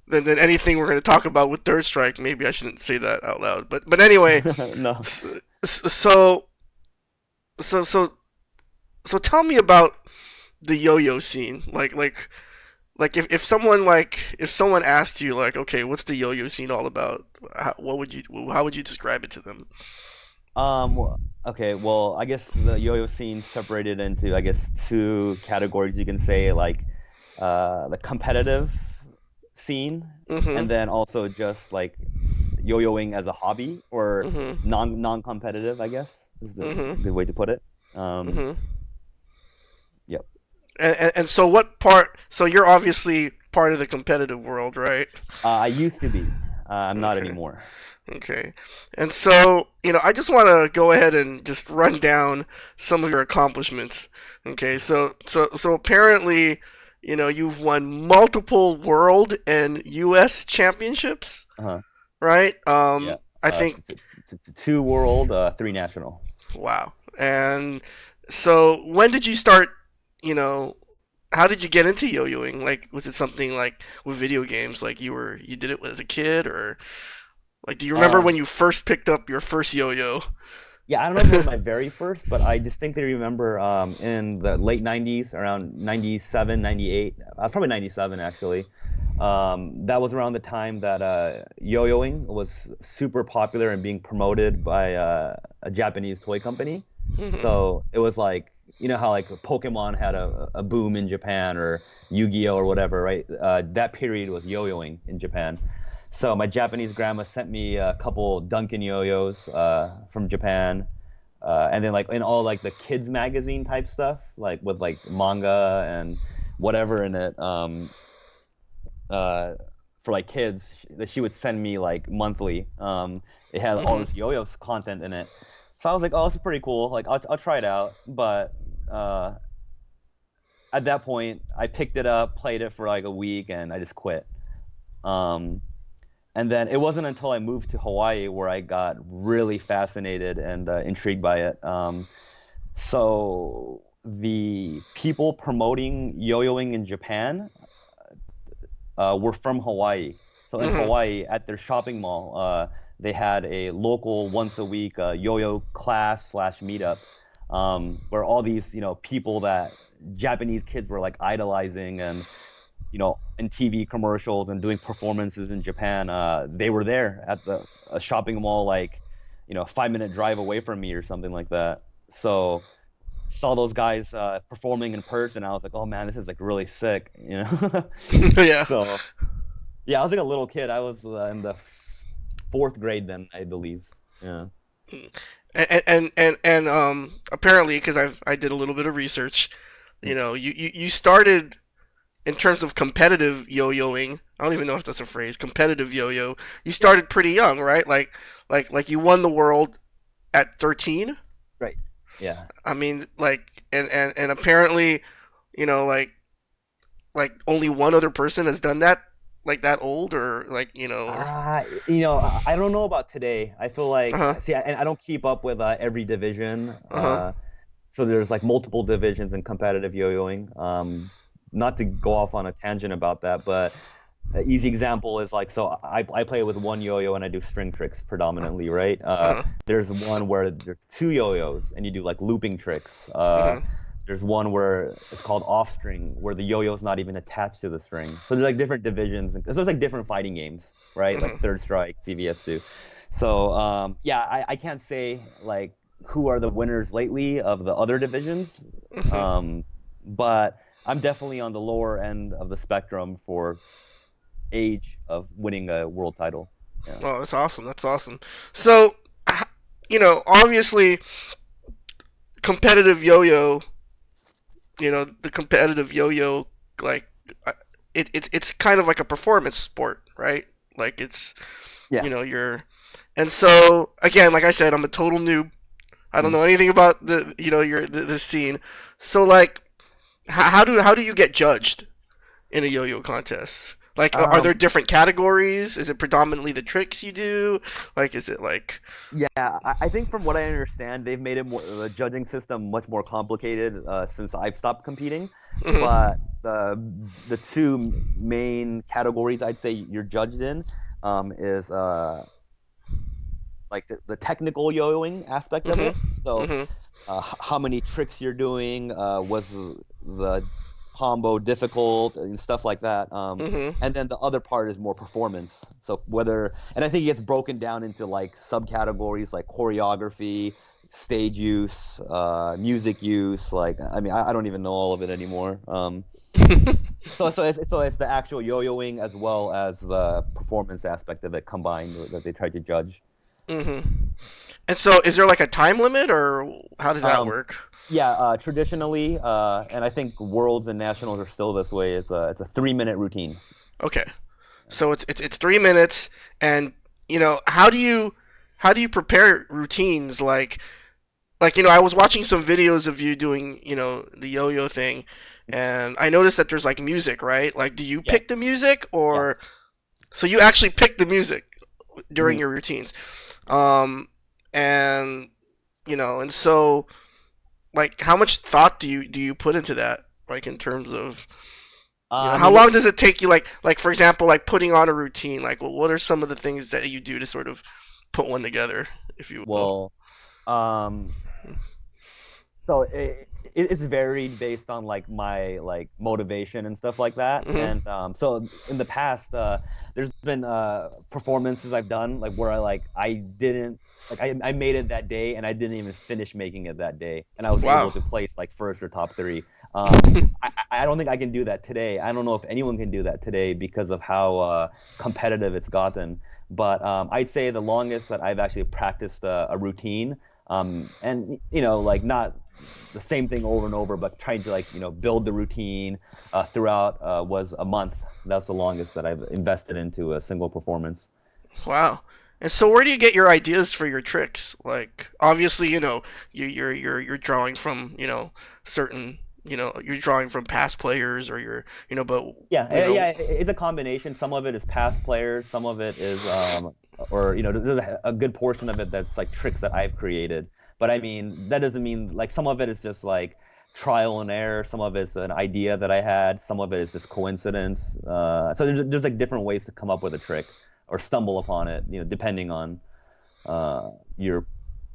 than anything we're going to talk about with Third Strike. Maybe I shouldn't say that out loud. But anyway, No. so so so so, so tell me about the yo-yo scene. Like if someone asked you, like, okay, what's the yo-yo scene all about? How would you describe it to them? Okay, well, I guess the yo-yo scene separated into, I guess, two categories you can say, like the competitive scene Mm-hmm. and then also just like yo-yoing as a hobby or Mm-hmm. non-competitive, I guess, is the Mm-hmm. good way to put it. Mm-hmm. Yep. And so what part? So you're obviously part of the competitive world, right? I used to be. I'm not Okay. anymore. Okay. And so, I just want to go ahead and just run down some of your accomplishments. Okay. So apparently, you've won multiple world and US championships, Uh-huh. right? Yeah. I think, Two world, three national. wow. And so when did you start, you know, how did you get into yo-yoing? Like, was it something like with video games, like you did it as a kid, or like, do you remember Um, when you first picked up your first yo-yo? yeah, I don't know if it was my very first, but I distinctly remember in the late 90s, around 97, 98. I was probably 97 actually. That was around the time that yo-yoing was super popular and being promoted by a Japanese toy company. Mhm. So it was like, you know how like Pokemon had a boom in Japan or Yu-Gi-Oh or whatever, right? That period was yo-yoing in Japan. So my Japanese grandma sent me a couple Dunkin' yo-yos from Japan, and then like in all like the kids magazine type stuff, like with like manga and whatever in it, uh, for like kids that she would send me like monthly. It had all Mhm. this yo-yos content in it, so I was like, oh, this is pretty cool. Like I'll try it out, but uh, at that point, I picked it up, played it for like a week, and I just quit. Um, And then it wasn't until I moved to Hawaii where I got really fascinated and intrigued by it. So the people promoting yo-yoing in Japan were from Hawaii. So in Mhm. Hawaii, at their shopping mall, they had a local once a week yo-yo class slash meetup, where all these, people that Japanese kids were like idolizing and in TV commercials and doing performances in Japan. They were there at the a shopping mall, like, 5-minute drive away from me or something like that. So saw those guys performing in person. I was like, oh man, this is like really sick. Yeah. So yeah, I was like a little kid. I was in the fourth grade then, I believe. Yeah. And apparently, because I did a little bit of research, Mm. you started in terms of competitive yo-yoing. I don't even know if that's a phrase. Competitive yo-yo. You started pretty young, right? Like you won the world at 13. Right. Yeah. I mean, like, and apparently, you know, like like only one other person has done that, like that old, or like, or I don't know about today. I feel uh like, huh, see, and I don't keep up with every division. uh huh, So there's like multiple divisions in competitive yo-yoing. Not to go off on a tangent about that, but an easy example is like, so I play with one yo-yo and I do string tricks predominantly, right? uh There's one where there's two yo-yos and you do like looping tricks. huh, There's one where it's called off string, where the yo-yo's not even attached to the string. So there's like different divisions. So it's like different fighting games, right? Like hmm. Third Strike, CVS2. So yeah, I can't say like who are the winners lately of the other divisions. Hmm. Um, but I'm definitely on the lower end of the spectrum for age of winning a world title. Yeah. Oh, that's awesome. That's awesome. So, obviously, competitive yo-yo. The competitive yo-yo, like, uh, it's kind of like a performance sport, right? Like it's Yeah. you're, and so again, like I said, I'm a total noob. I don't Mm. know anything about the scene. So like, how do you get judged in a yo-yo contest? Like, are Um, there different categories? Is it predominantly the tricks you do? Like, is it like? yeah, I think from what I understand, they've made it more the judging system much more complicated since I've stopped competing. Mm-hmm, But the two main categories I'd say you're judged in is like the technical yo-yoing aspect of it. mm-hmm, So mm-hmm, how many tricks you're doing, was the combo difficult and stuff like that. mm-hmm, And then the other part is more performance. So whether, and I think it gets broken down into like subcategories like choreography, stage use, music use. Like, I mean, I don't even know all of it anymore. So it's the actual yo-yoing as well as the performance aspect of it combined that they tried to judge. mm-hmm. And so, is there like a time limit, or how does that Um, work? Yeah, traditionally, and I think worlds and nationals are still this way. It's a 3 minute routine. Okay, so it's 3 minutes, and how do you prepare routines like I was watching some videos of you doing the yo-yo thing, and I noticed that there's like music, right? Like, do you Yeah, pick the music, yeah. or so you actually pick the music during Mhm. your routines? Um, and and so like, how much thought do you put into that? Like, in terms of I how mean, long does it take you? Like for example, like putting on a routine. Like, what are some of the things that you do to sort of put one together, if you will? well, um, so it's varied based on like my like motivation and stuff like that. Mm-hmm. And so in the past, there's been performances I've done like where I didn't like I made it that day and I didn't even finish making it that day, and I was able Wow. to place like first or top three. I don't think I can do that today. I don't know if anyone can do that today because of how competitive it's gotten. But I'd say the longest that I've actually practiced a routine, and like not the same thing over and over, but trying to like build the routine throughout was a month. That's the longest that I've invested into a single performance. Wow. And so, where do you get your ideas for your tricks? Like, obviously, you're drawing from certain you're drawing from past players, or but Yeah, you know. yeah, it's a combination. Some of it is past players, some of it is or there's a good portion of it that's like tricks that I've created. But I mean, that doesn't mean like some of it is just like trial and error, some of it's an idea that I had, some of it is just coincidence. So there's like different ways to come up with a trick or stumble upon it, depending on your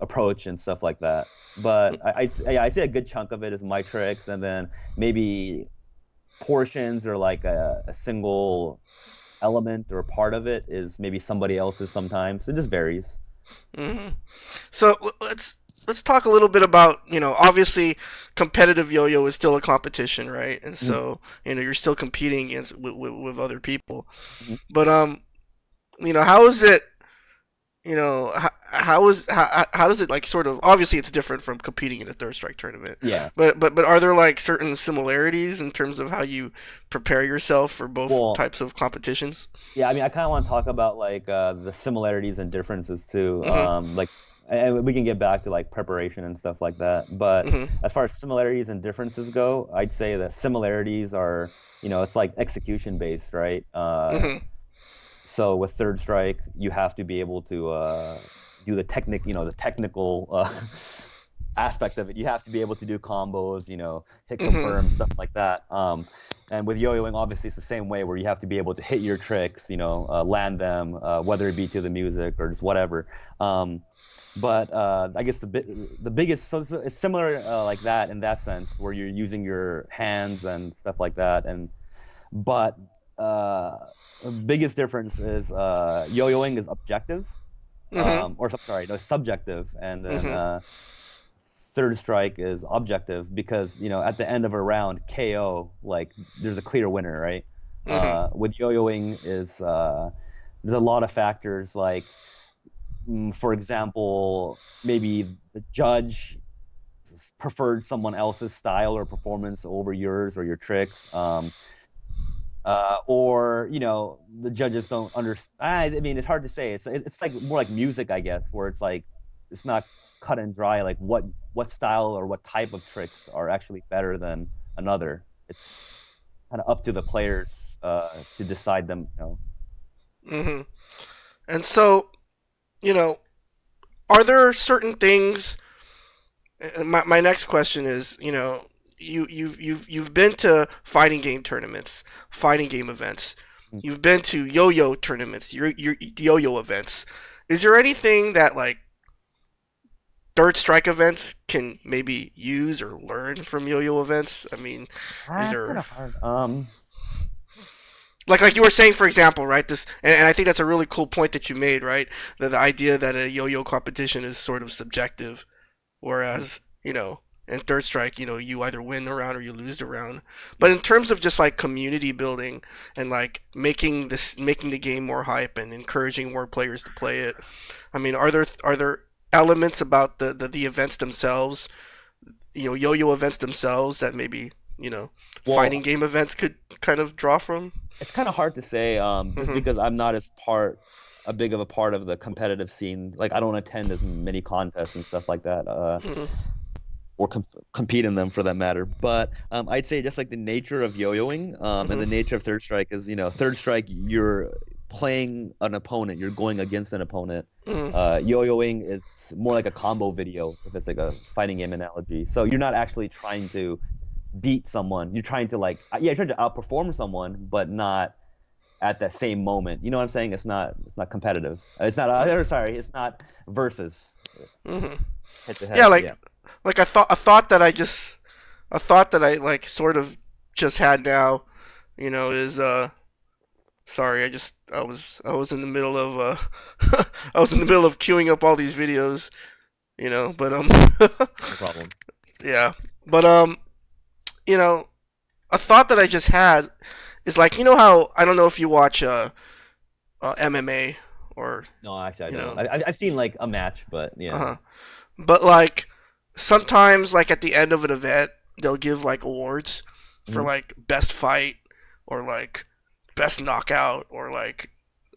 approach and stuff like that. But yeah, I say a good chunk of it is my tricks, and then maybe portions or like a single element or part of it is maybe somebody else's sometimes. It just varies. Hmm. So let's talk a little bit about obviously competitive yo-yo is still a competition, right? And Mhm. so you're still competing against with other people. Mhm. But how is it? How does it, like, sort of, obviously it's different from competing in a third strike tournament, Yeah. but are there like certain similarities in terms of how you prepare yourself for both Well, types of competitions? yeah, I mean, I kind of want to talk about like the similarities and differences too. Mhm. Like, and we can get back to like preparation and stuff like that. But Mhm. as far as similarities and differences go, I'd say that similarities are, it's like execution based, right? Mhm. So with third strike, you have to be able to do the technical aspect of it. You have to be able to do combos, hit confirm, Mhm. stuff like that. And with yo-yoing, obviously, it's the same way where you have to be able to hit your tricks, land them, whether it be to the music or just whatever. But I guess the biggest, so it's similar like that in that sense, where you're using your hands and stuff like that, but uh, the biggest difference is yo-yoing is objective, Mhm. or sorry, no, subjective, and then Mhm. third strike is objective because, at the end of a round, KO, like there's a clear winner, right? Mhm. With yo-yoing is there's a lot of factors like, for example, maybe the judge preferred someone else's style or performance over yours or your tricks. Or the judges don't understand. I mean, it's hard to say. It's like more like music, I guess, where it's like it's not cut and dry. Like what style or what type of tricks are actually better than another. It's kind of up to the players to decide them. Mhm. And so, you know, are there certain things? My next question is, you've been to fighting game tournaments, fighting game events. You've been to yo-yo tournaments, your yo-yo events. Is there anything that like third strike events can maybe use or learn from yo-yo events? I mean, is It's kind there of hard. like you were saying, for example, right? This and I think that's a really cool point that you made, right? That the idea that a yo-yo competition is sort of subjective, whereas in third strike, you either win the round or you lose the round. But in terms of just like community building and like making the game more hype and encouraging more players to play it, I mean, are there elements about the events themselves, yo-yo events themselves that maybe fighting Well, game events could kind of draw from? it's kind of hard to say, just Mm-hmm. because I'm not a big of a part of the competitive scene. Like I don't attend as many contests and stuff like that. Mm-hmm. Or compete in them for that matter. But I'd say just like the nature of yo-yoing, and the Mm-hmm. nature of third strike is, third strike, you're playing an opponent, you're going against an opponent. Mm-hmm. Yo-yoing is more like a combo video, if it's like a fighting game analogy. So you're not actually trying to beat someone. You're trying to yeah, you're trying to outperform someone, but not at that same moment. You know what I'm saying? It's not competitive. It's not. Sorry, it's not versus Mm-hmm. head to Yeah, head. like Yeah. like a thought that I like sort of just had now, is sorry, I was in the middle of I was in the middle of queuing up all these videos, but No problem. yeah. But you know, a thought that I just had is like, how I don't know if you watch MMA or No, actually, I you don't. know, I've seen like a match, but yeah. uh-huh. But like sometimes like at the end of an event, they'll give like awards for Hmm. like best fight or like best knockout or like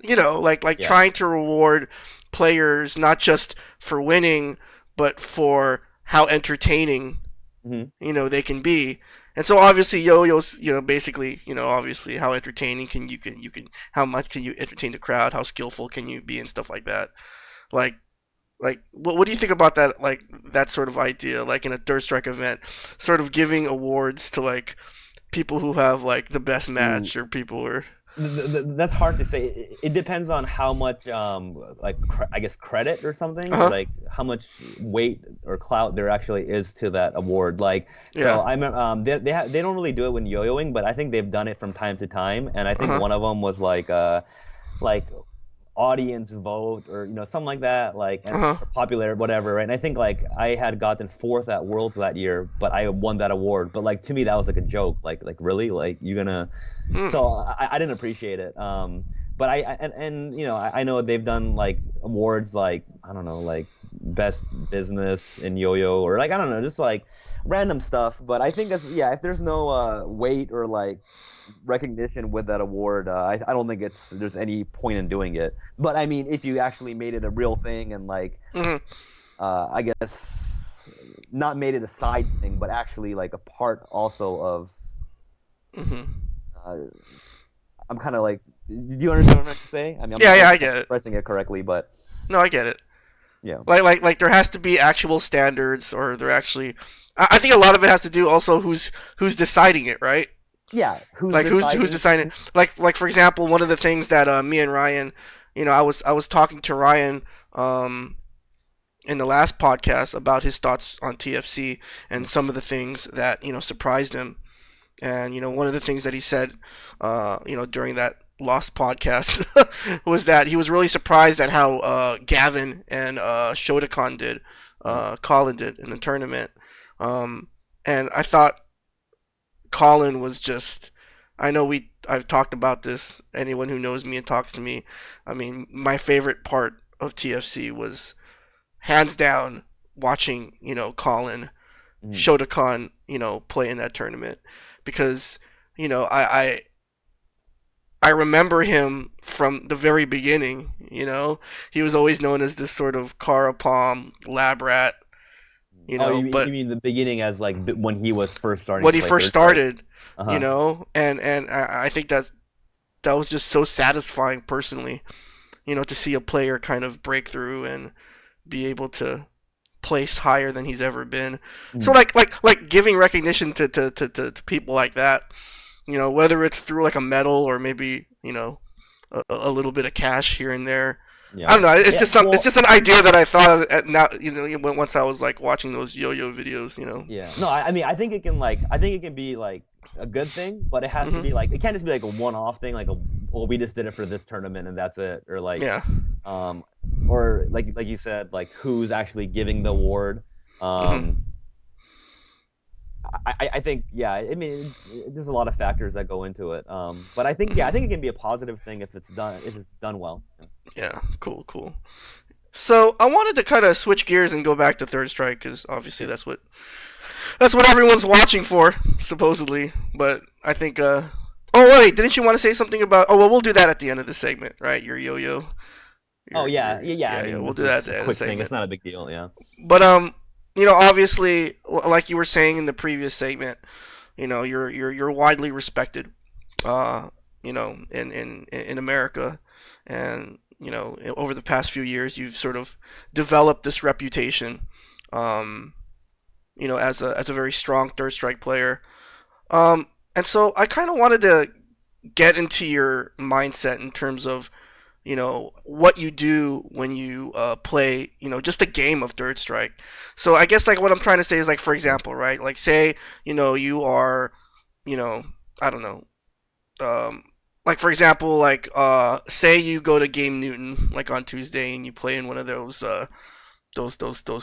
Yeah. trying to reward players not just for winning but for how entertaining Hmm. they can be. And so obviously yo-yos, basically, obviously how entertaining can how much can you entertain the crowd, how skillful can you be and stuff like that. Like what do you think about that, like that sort of idea, like in a third strike event, sort of giving awards to like people who have like the best Ooh, match or people who are that's hard to say. It depends on how much, like I guess credit or something, uh-huh like how much weight or clout there actually is to that award. Like, so yeah I remember, they don't really do it when yo-yoing, but I think they've done it from time to time, and I think uh-huh one of them was like audience vote or something like that, like, and uh-huh or popular whatever, right? And I think like I had gotten fourth at Worlds that year, but I won that award. But like to me that was like a joke. Like really, like you're gonna. hmm. So I didn't appreciate it. But and I know they've done like awards like I don't know, like best business in yo-yo or like I don't know, just like random stuff. But I think as yeah, if there's no weight or like recognition with that award, I don't think there's any point in doing it. But I mean, if you actually made it a real thing and like Hmm. I guess not made it a side thing, but actually like a part also of Hmm. uh, I'm kind of like, do you understand what I'm trying to say? I mean, Yeah, I yeah, don't I think I'm get it. expressing it correctly, but No, I get it. yeah, Like there has to be actual standards, or there actually I think a lot of it has to do also who's deciding it, right? yeah. Who's Like who's deciding? deciding, like for example, one of the things that me and Ryan, I was talking to Ryan in the last podcast about his thoughts on TFC and some of the things that surprised him. And one of the things that he said, during that Lost podcast was that he was really surprised at how Gavin and Shotokan did. Mm, Colin did in the tournament. Um, and I thought Colin was just. I know I've talked about this. Anyone who knows me and talks to me, I mean, my favorite part of TFC was hands down watching Colin mm. Shotokan play in that tournament because I remember him from the very beginning. He was always known as this sort of Kara Palm lab rat. Oh, you But mean the beginning as like when he was first starting when to he play first third strike? started, Uh-huh. and I think that was just so satisfying personally. To see a player kind of break through and be able to place higher than he's ever been. So Mm. like giving recognition to people like that, whether it's through like a medal or maybe a little bit of cash here and there. I Yeah. don't know. It's Yeah. just some. It's Well, just an idea that I thought of at now. Once I was like watching those yo-yo videos. yeah. No, I mean, I think it can be like a good thing, but it has to be Hmm. like, it can't just be like a one-off thing, like well, we just did it for this tournament and that's it, or like, Yeah. um, or like you said, like who's actually giving the award. Um, Hmm. I think, yeah, I mean, there's a lot of factors that go into it. But I think, yeah, I think it Hmm. can be a positive thing if it's done well. Yeah. Yeah. Cool. Cool. So I wanted to kind of switch gears and go back to Third Strike because obviously Sure. that's what everyone's watching for supposedly. But I think. Oh wait, didn't you want to say something about? Oh well, we'll do that at the end of the segment, right? Your yo-yo. Oh yeah, Your yeah, yeah. I Yeah, yeah. mean, We'll this do that at is the a end of the quick thing. It's segment. not a big deal. Yeah. But obviously, like you were saying in the previous segment, you're widely respected, uh, in America, and over the past few years, you've sort of developed this reputation, um, as a very strong third strike player. And so I kind of wanted to get into your mindset in terms of what you do when you play just a game of third strike. So I guess like what I'm trying to say is like, for example, right, like say you are you know I don't know, um like for example, like say you go to Game Newton like on Tuesday and you play in one of those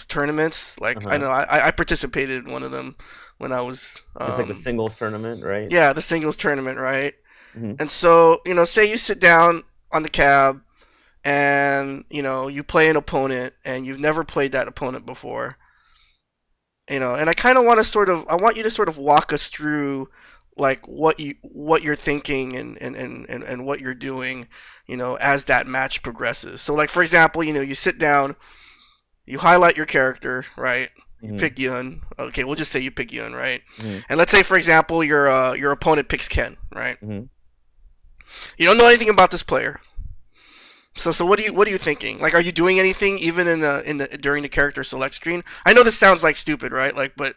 tournaments. Like I Uh-huh. know I participated in one of them when I was It's like the singles tournament, right? yeah, the singles tournament, right? Hmm. And so say you sit down on the cab and you play an opponent and you've never played that opponent before, and I want you to sort of walk us through like what you're thinking and what you're doing as that match progresses. So like for example, you sit down, you highlight your character, right? You Hmm. pick Yun. Okay, we'll just say you pick Yun, right? Hmm. And let's say for example your opponent picks Ken, right? Hmm. You don't know anything about this player. So what are you thinking? Like, are you doing anything even in the during the character select screen? I know this sounds like stupid, right? Like, but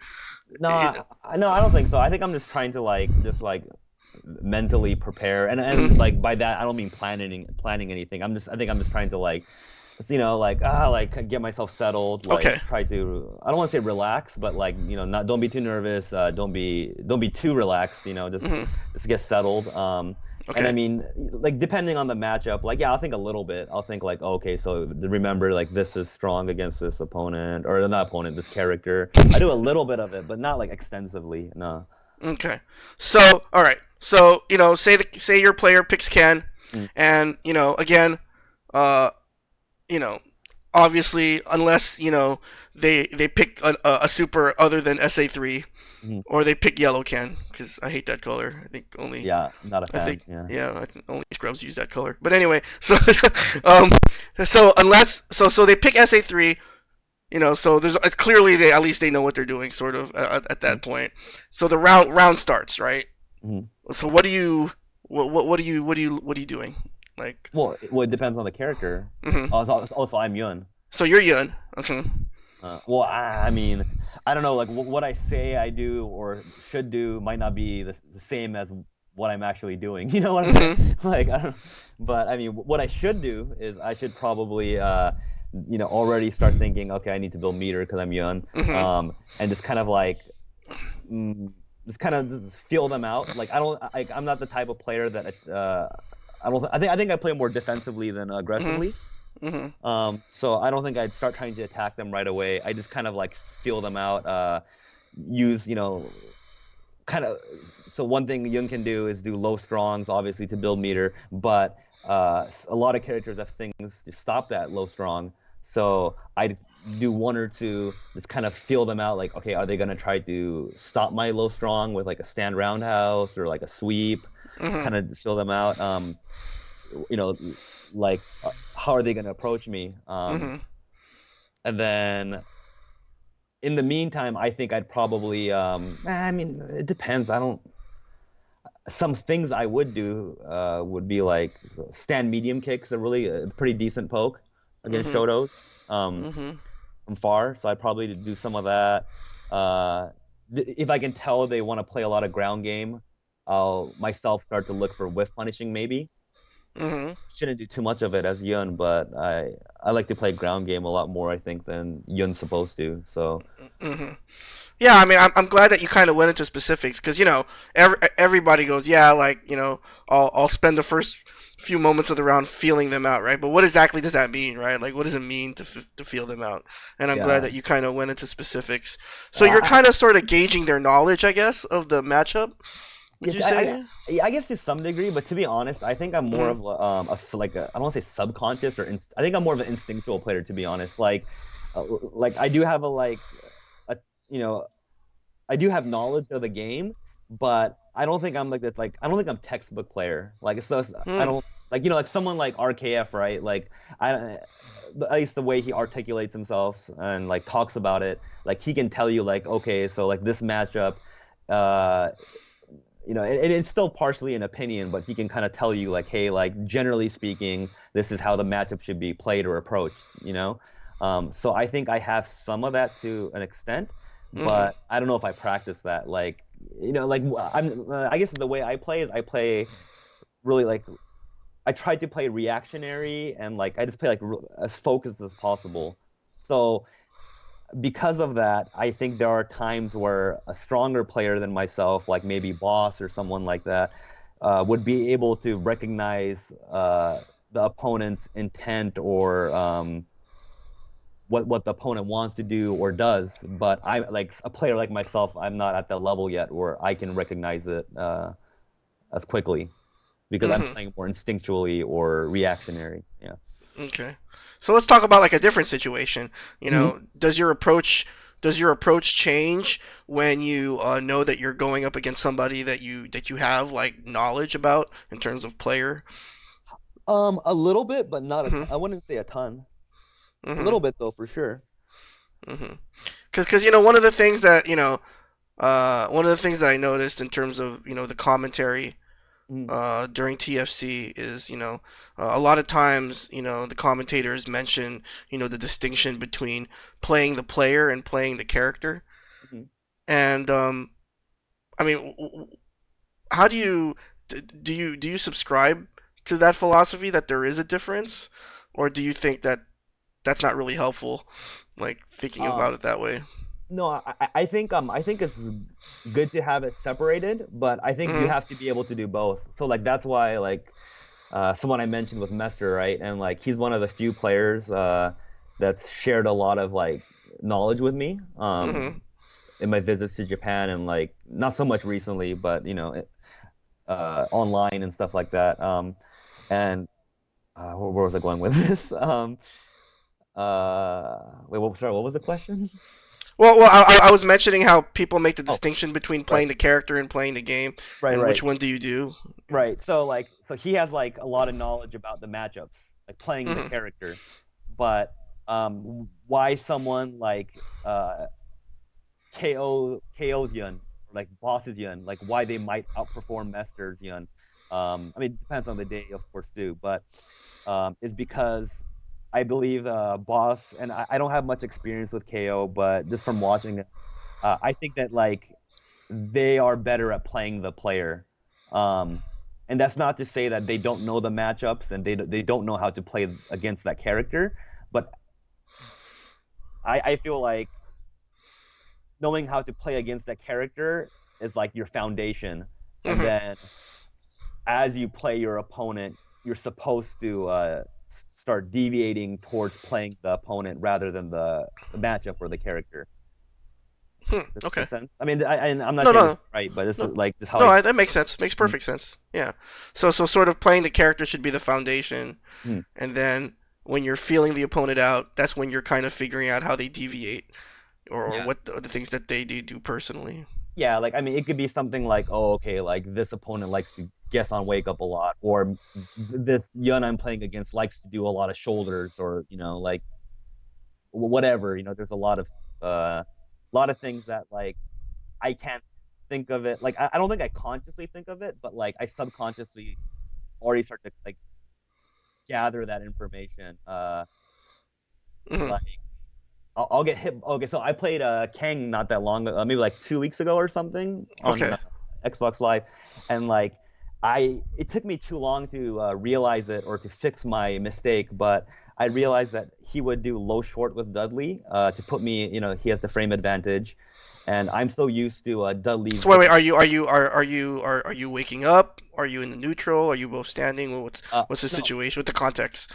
No, it, no, I don't think so. I think I'm just trying to like just like mentally prepare, and mhm. like by that I don't mean planning anything. I think I'm just trying to like, like like get myself settled, like Okay. try to, I don't want to say relax, but like not, don't be too nervous, don't be too relaxed, Hmm. just get settled. And I Okay. mean, like depending on the matchup, like yeah, I'll think a little bit. I'll think like, okay, so remember, like this is strong against this opponent, or not opponent, this character. I do a little bit of it, but not like extensively. No. Okay. So all right. So say your player picks Ken, Mm, and again, uh, you know, obviously unless they pick a super other than SA3, mhm. or they pick yellow Ken because I hate that color. Yeah, not a I think fan. Yeah. yeah, I think only scrubs use that color. But anyway, so um, so they pick SA3, so it's clearly they at least they know what they're doing, sort of at Mhm, that point. So the round starts, right? mhm. So what are you doing? Like, Well, it depends on the character. hmm Also, I'm Yun. so you're Yun, okay? Well, I mean, I don't know, like what I say I do or should do might not be the same as what I'm actually doing. You know what I'm saying? Hmm. Like, I don't, but I mean, what I should do is I should probably, already start thinking, okay, I need to build meter because I'm Yun, Hmm. and just kind of like, mm, just kind of just feel them out. Like, I'm not the type of player that, I don't, I think I play more defensively than Hmm. aggressively. Mhm. So I don't think I'd start trying to attack them right away. I just kind of like feel them out, use, kind of. So one thing Jung can do is do low strongs, obviously, to build meter, but a lot of characters have things to stop that low strong. So I'd do one or two, just kind of feel them out, like, okay, are they gonna try to stop my low strong with like a stand roundhouse or like a sweep? Mhm. Kind of feel them out. You know, like how are they gonna approach me? Mhm. And then in the meantime, I think I'd probably I mean, it depends. I don't Some things I would do would be like stand medium kicks, a really pretty decent poke against Mhm. Shotos Mhm. from far. So I'd probably do some of that. Uh, if I can tell they want to play a lot of ground game, I'll myself start to look for whiff punishing maybe. Mhm. Shouldn't do too much of it as Yun, but I like to play ground game a lot more, I think, than Yun's supposed to. So Mhm. Yeah, I mean, I'm glad that you kind of went into specifics because everybody goes, yeah, like I'll spend the first few moments of the round feeling them out, right? But what exactly does that mean, right? Like, what does it mean to feel them out? And I'm glad yeah, that you kind of went into specifics. So you're I, kind of sort of gauging their knowledge, I guess, of the matchup. Would Yeah, you say? I guess to some degree, but to be honest, I think I'm more Mhm. of like I don't want to say subconscious or I think I'm more of an instinctual player to be honest. Like I do have a you know I do have knowledge of the game, but I don't think I'm like that. Like I don't think I'm textbook player. Like I Hmm. don't like like someone like RKF, right? Like I at least the way he articulates himself and like talks about it, like he can tell you like okay, so like this matchup. Uh, it's still partially an opinion, but he can kind of tell you like, hey, like generally speaking, this is how the matchup should be played or approached. So I think I have some of that to an extent, Hmm. but I don't know if I practice that. I guess the way I play is I play really like I try to play reactionary and like I just play like as focused as possible. So because of that, I think there are times where a stronger player than myself, like maybe Boss or someone like that, would be able to recognize the opponent's intent or what the opponent wants to do or does. But I like a player like myself, I'm not at that level yet where I can recognize it as quickly because I'm Hmm. playing more instinctually or reactionary. Yeah. Okay. So let's talk about like a different situation. Mhm. Does your approach change when you know that you're going up against somebody that you have like knowledge about in terms of player? A little bit, but not Hmm. I wouldn't say a ton. A Hmm. little bit though, for sure. Hmm. Because one of the things that I noticed in terms of the commentary Mhm. during TFC is a lot of times the commentators mention the distinction between playing the player and playing the character. Mhm. And I mean, how do you subscribe to that philosophy that there is a difference, or do you think that that's not really helpful, like thinking about Um, it that way? no, I think it's good to have it separated, but I think you Mhm. have to be able to do both. So like that's why like someone I mentioned was Mester, right? And like he's one of the few players that's shared a lot of like knowledge with me Mhm. in my visits to Japan and like not so much recently, but online and stuff like that. And where was I going with this? Wait, what was the question? Well, I was mentioning how people make the Oh, distinction between right, playing the character and playing the game, right, and which right. one do you do? Right. So he has like a lot of knowledge about the matchups, like playing the Mhm. character. But why someone like KO's Yun or like Boss's Yun, like why they might outperform Mester's Yun. I mean, it depends on the day, of course, too, but is because I believe Boss and I don't have much experience with KO, but just from watching it, I think that like they are better at playing the player. Um, and that's not to say that they don't know the matchups and they don't know how to play against that character. But I feel like knowing how to play against that character is like your foundation. And Mhm. then as you play your opponent, you're supposed to. start deviating towards playing the opponent rather than the matchup or the character. Does this Okay. make sense? I mean, and I'm not No, saying this no, is right, but this no, is like this is how no. I. That makes sense. Makes Mhm, perfect sense. Yeah. So sort of playing the character should be the foundation, mhm. and then when you're feeling the opponent out, that's when you're kind of figuring out how they deviate or Yeah. what the things that they do personally. Yeah, like I mean, it could be something like, oh, okay, like this opponent likes to guess on wake up a lot, or this Yun I'm playing against likes to do a lot of shoulders, or like whatever. There's a lot of things that like I can't think of it. Like I don't think I consciously think of it, but like I subconsciously already start to like gather that information. Hmm. Like I'll get hit. Okay, so I played Kang not that long, maybe like 2 weeks ago or something on Okay. Xbox Live, and like it took me too long to realize it or to fix my mistake, but I realized that he would do low short with Dudley to put me. He has the frame advantage, and I'm so used to Dudley's So wait. getting Are you waking up? Are you in the neutral? Are you both standing? What's the no, situation? What's the context?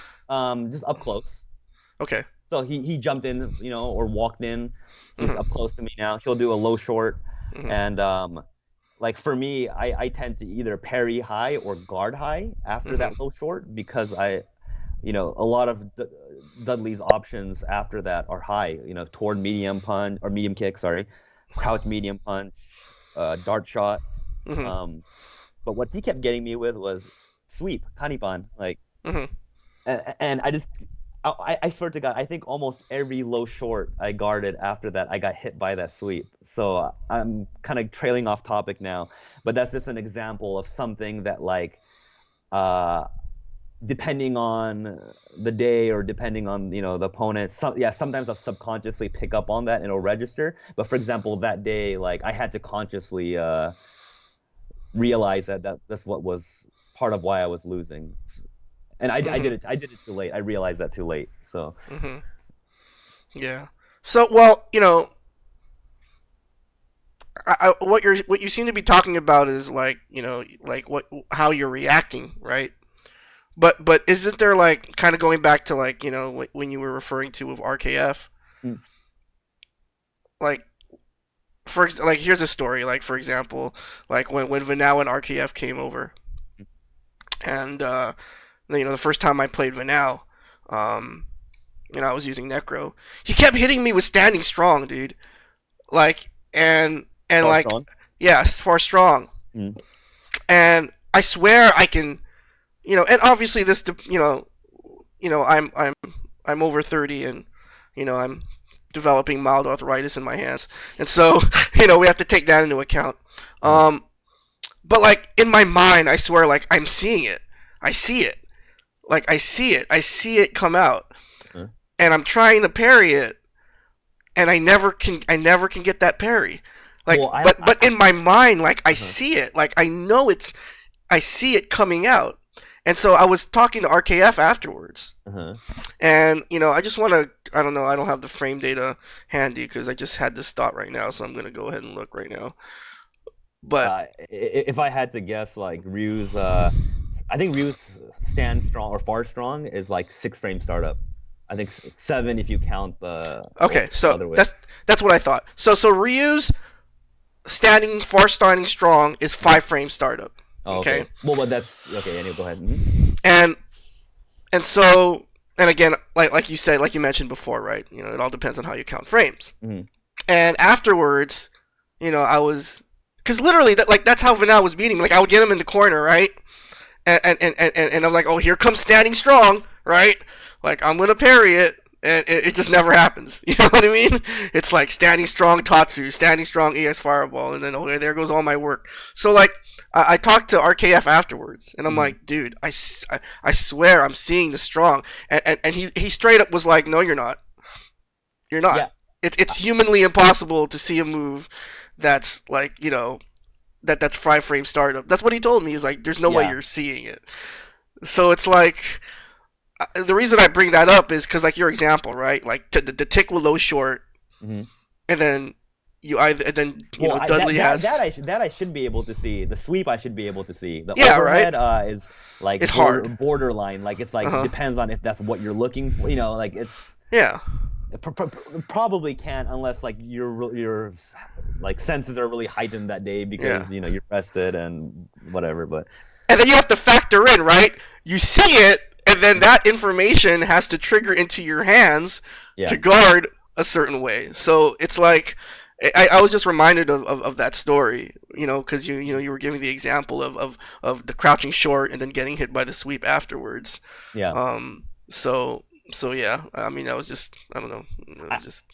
just up close. Okay. So he jumped in, or walked in. He's Hmm. up close to me now. He'll do a low short, Hmm. and like for me, I tend to either parry high or guard high after Hmm. that low short because a lot of Dudley's options after that are high. Toward medium punch or medium kick, sorry, crouch medium punch, dart shot. Hmm. Um, but what he kept getting me with was sweep, kanipan, like Hmm. and I swear to God, I think almost every low short I guarded after that, I got hit by that sweep. So I'm kind of trailing off topic now, but that's just an example of something that like uh depending on the day or depending on the opponent, yeah, sometimes I'll subconsciously pick up on that and it'll register. But for example, that day, like I had to consciously realize that that's what was part of why I was losing. And Hmm. I did it too late. I realized that too late. So Hmm. Yeah. So well, what you seem to be talking about is like like what how you're reacting, right? But isn't there like kind of going back to like when you were referring to with RKF, mm, like like here's a story, like for example, like when Vanau and RKF came over, and the first time I played Vanau, um, I was using Necro. He kept hitting me with standing strong, dude. Like and far like strong. yes, for strong, Mm, and I swear I can, and obviously this, I'm over 30 and I'm developing mild arthritis in my hands, and so we have to take that into account. uh-huh, Um, but like in my mind, I swear like I'm seeing it. I see it. Like I see it. I see it come out, uh, and I'm trying to parry it, and I never can. I never can get that parry. Like, well, I don't. but in my mind, like I Uh-huh, see it. Like I know it's. I see it coming out, and so I was talking to RKF afterwards, uh-huh. and I just want to. I don't know. I don't have the frame data handy because I just had this thought right now, so I'm gonna go ahead and look right now. But If I had to guess, like I think Ryu's stand strong or far strong is like 6 frame startup. I think seven if you count okay, the so other way. that's what I thought. So Ryu's standing far standing strong is Mhm. 5 frame startup. Oh, Okay, okay. Well, but that's okay. Anyway, go ahead. and so and again, like you said, like you mentioned before, right? It all depends on how you count frames. Hmm. And afterwards, I was because literally that's how Vanilla was beating me. Like I would get him in the corner, right? And I'm like, oh, here comes standing strong, right? Like I'm gonna parry it, and it just never happens. You know what I mean? It's like standing strong Tatsu, standing strong EX Fireball, and then okay, there goes all my work. So like I talked to RKF afterwards, and I'm Hmm. like, dude, I swear I'm seeing the strong, and he straight up was like, no, you're not, you're not. Yeah. It's humanly impossible to see a move that's like that's 5 frame startup. That's what he told me. He's like, there's no way Yeah. you're seeing it. So it's like the reason I bring that up is because like your example, right? Like the tick will low short, Hmm. and then you either and then Well, Dudley has that I should be able to see. The sweep I should be able to see. The yeah, right. overhead is like It's hard. borderline. Like it's Uh like huh. depends on if that's what you're looking for. Like it's Yeah. probably can't unless like your like senses are really heightened that day Yeah. because you're rested and whatever. But And then you have to factor in, right? You see it, and then that information has to trigger into your hands yeah, to guard a certain way. So it's like I was just reminded of that story, because you were giving the example of the crouching short and then getting hit by the sweep afterwards. yeah. So yeah, I mean that was just I don't know, it I, was just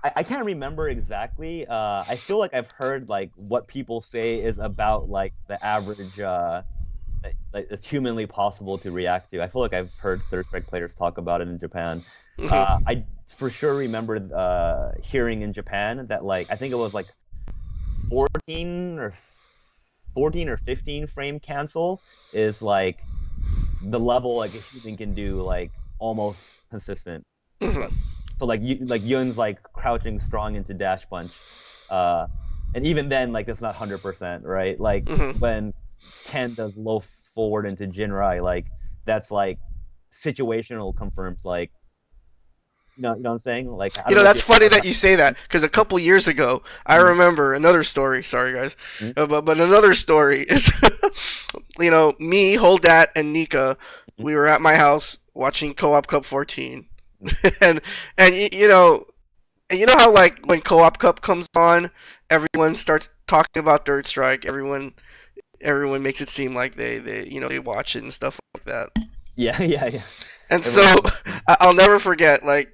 I can't remember exactly. I feel like I've heard like what people say is about like the average like it's humanly possible to react to. I feel like I've heard Third Strike players talk about it in Japan. hmm I for sure remember hearing in Japan that like I think it was like 14 or 14 or 15 frame cancel is like the level like a human can do like almost consistent. Like hmm so like Yun's like crouching strong into dash punch. Uh and even then like that's not 100%, right? Like hmm when Ken does low forward into Jinrai, like that's like situational confirms like you know what I'm saying? Like I don't know if That's you funny ever that you say that because a couple years ago, I mm, remember another story. Sorry, guys, mm, but another story is, me, Holdat, and Nika. mm, We were at my house watching Co-op Cup 14, mm. and and you know how like when Co-op Cup comes on, everyone starts talking about Third Strike. Everyone makes it seem like they watch it and stuff like that. Yeah, yeah, yeah. And so Everyone I'll never forget, like,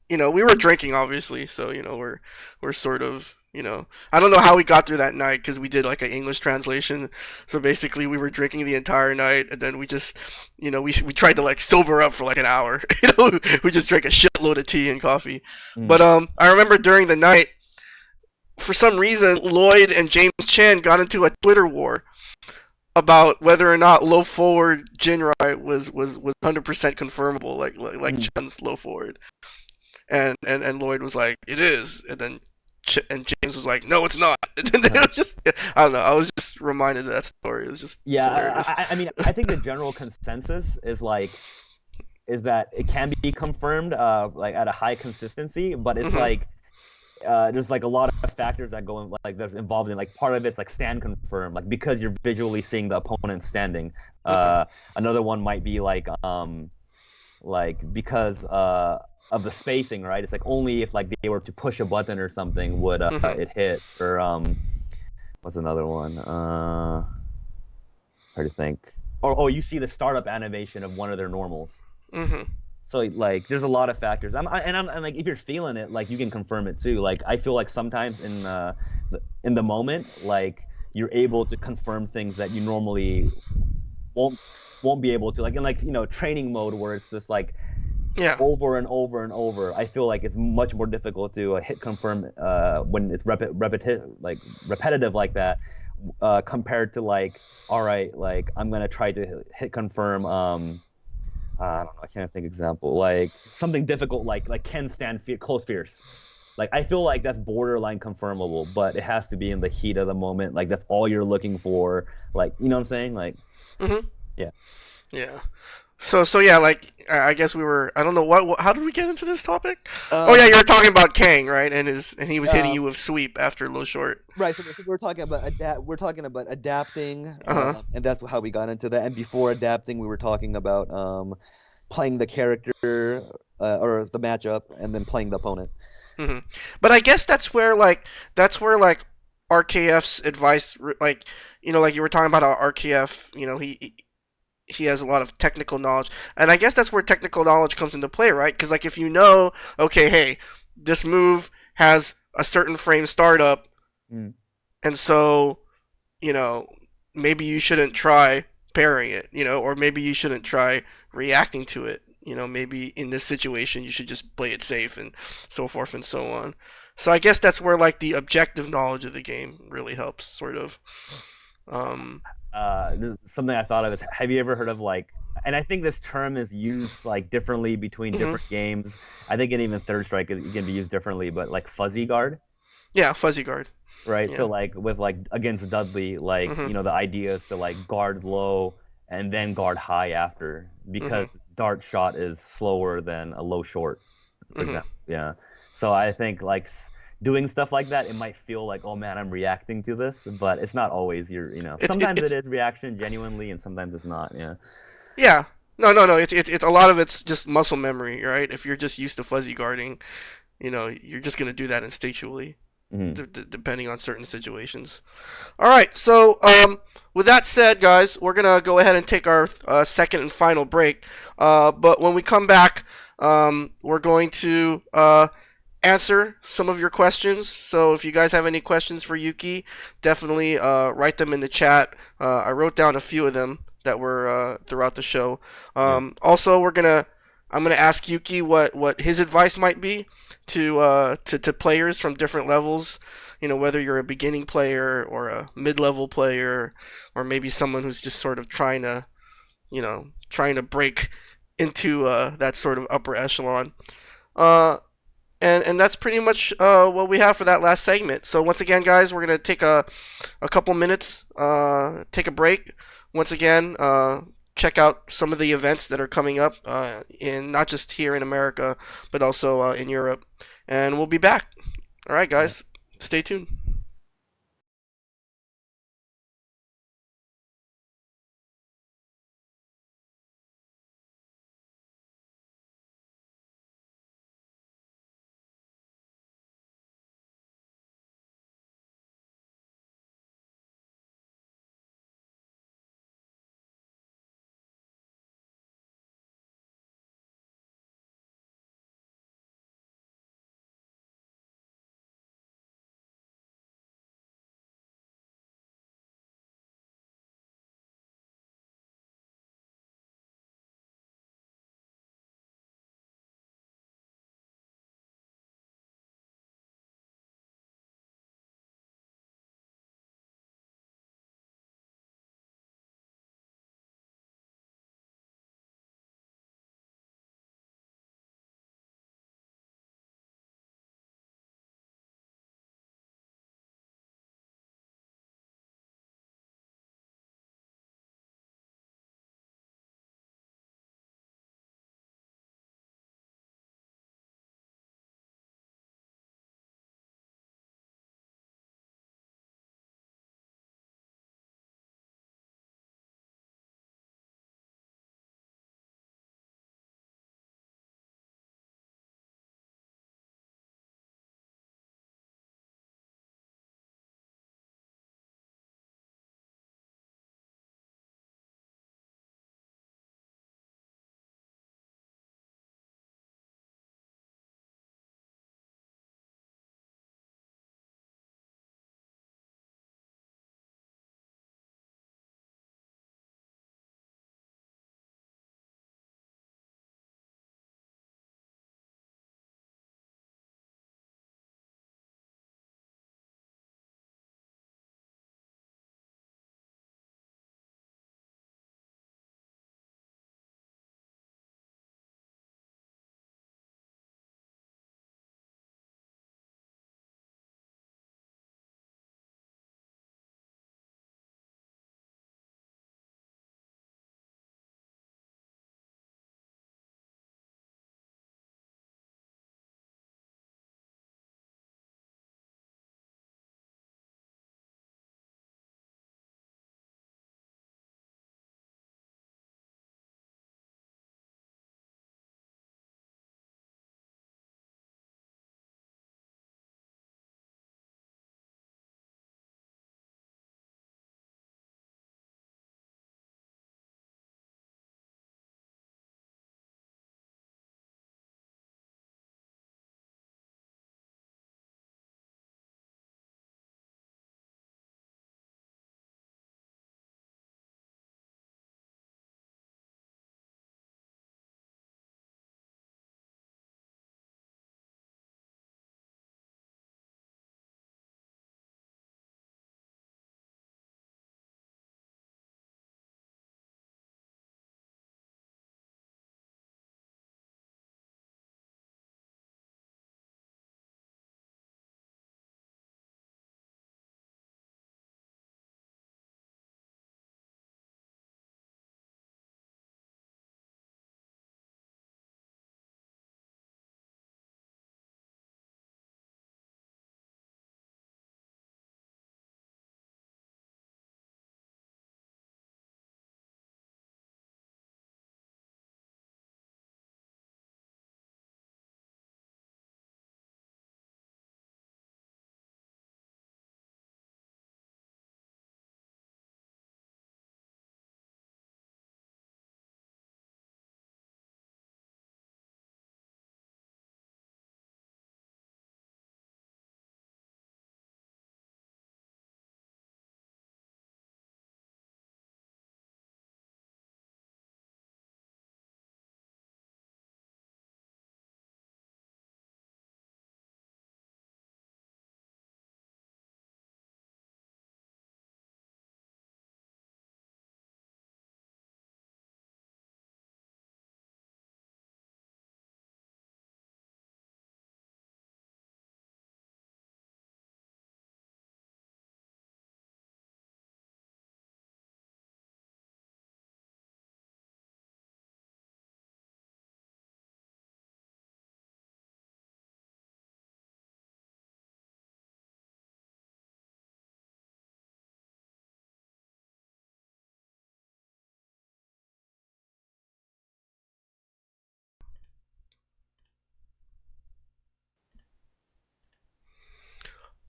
we were drinking, obviously, so we're sort of, I don't know how we got through that night because we did like an English translation. So basically, we were drinking the entire night, and then we just, we tried to like sober up for like an hour. We just drank a shitload of tea and coffee. mm. But I remember during the night, for some reason, Lloyd and James Chan got into a Twitter war about whether or not low forward Jinrai was 100% confirmable, like Mm. Chen's low forward, and Lloyd was like it is, and then and James was like no it's not, and then it Uh-huh. was just I don't know, I was just reminded of that story. It was just Yeah, hilarious. I mean, I think the general consensus is that it can be confirmed like at a high consistency, but it's hmm like there's like a lot of factors that go in like that's involved in like part of it's like stand confirmed like because you're visually seeing the opponent standing. hmm Another one might be like because of the spacing, right? It's like only if like they were to push a button or something would hmm it hit or what's another one? Hard to think. Or oh, you see the startup animation of one of their normals. hmm So like, there's a lot of factors. And like, if you're feeling it, like you can confirm it too. Like I feel like sometimes in the moment, like you're able to confirm things that you normally won't won't be able to. Like in like training mode where it's just like yeah. over and over and over. I feel like it's much more difficult to hit confirm when it's repetitive like that compared to like all right, like I'm gonna try to hit confirm. I don't know. I can't think example. Like something difficult, like can stand close fierce. Like I feel like that's borderline confirmable, but it has to be in the heat of the moment. Like that's all you're looking for. Like you know what I'm saying? Like hmm yeah. yeah. So yeah, like I guess we were. I don't know How did we get into this topic? Oh yeah, you Um. were talking about Kang, right? And he was hitting you Um. with sweep after low short. Right. So we're talking about We're talking about adapting, Uh huh. and that's how we got into that. And before adapting, we were talking about playing the character or the matchup, and then playing the opponent. hmm But I guess that's where RKF's advice, like like you were talking about how RKF, he has a lot of technical knowledge, and I guess that's where technical knowledge comes into play, right? Because like if you know, okay, hey, this move has a certain frame startup, Mm. and so you know maybe you shouldn't try parrying it, or maybe you shouldn't try reacting to it. Maybe in this situation you should just play it safe and so forth and so on. So I guess that's where like the objective knowledge of the game really helps, sort of. Um, Something I thought of is, have you ever heard of like, and I think this term is used like differently between mhm. different games. I think in even Third Strike it can be used differently, but like fuzzy guard. Yeah, fuzzy guard. right? So Yeah. like with like against Dudley, like Mhm. the idea is to like guard low and then guard high after Mhm. because dart shot is slower than a low short, for Mhm. example. Yeah. So I think like doing stuff like that, it might feel like, oh man, I'm reacting to this, but it's not always sometimes it It's is reaction genuinely and sometimes it's not. Yeah. yeah. No. It's a lot of it's just muscle memory, right? If you're just used to fuzzy guarding, you're just gonna do that instinctually, Hmm. depending on certain situations. All right. So, with that said, guys, we're gonna go ahead and take our second and final break. But when we come back, we're going to answer some of your questions. So if you guys have any questions for Yuuki, definitely write them in the chat. I wrote down a few of them that were throughout the show. Yeah. Also, I'm gonna ask Yuuki what his advice might be to players from different levels. Whether you're a beginning player or a mid-level player, or maybe someone who's just sort of trying to break into that sort of upper echelon. Uh, and that's pretty much what we have for that last segment. So once again, guys, we're gonna take a couple minutes, take a break. Once again, check out some of the events that are coming up in not just here in America, but also in Europe. And we'll be back. All right, Yeah. guys, stay tuned.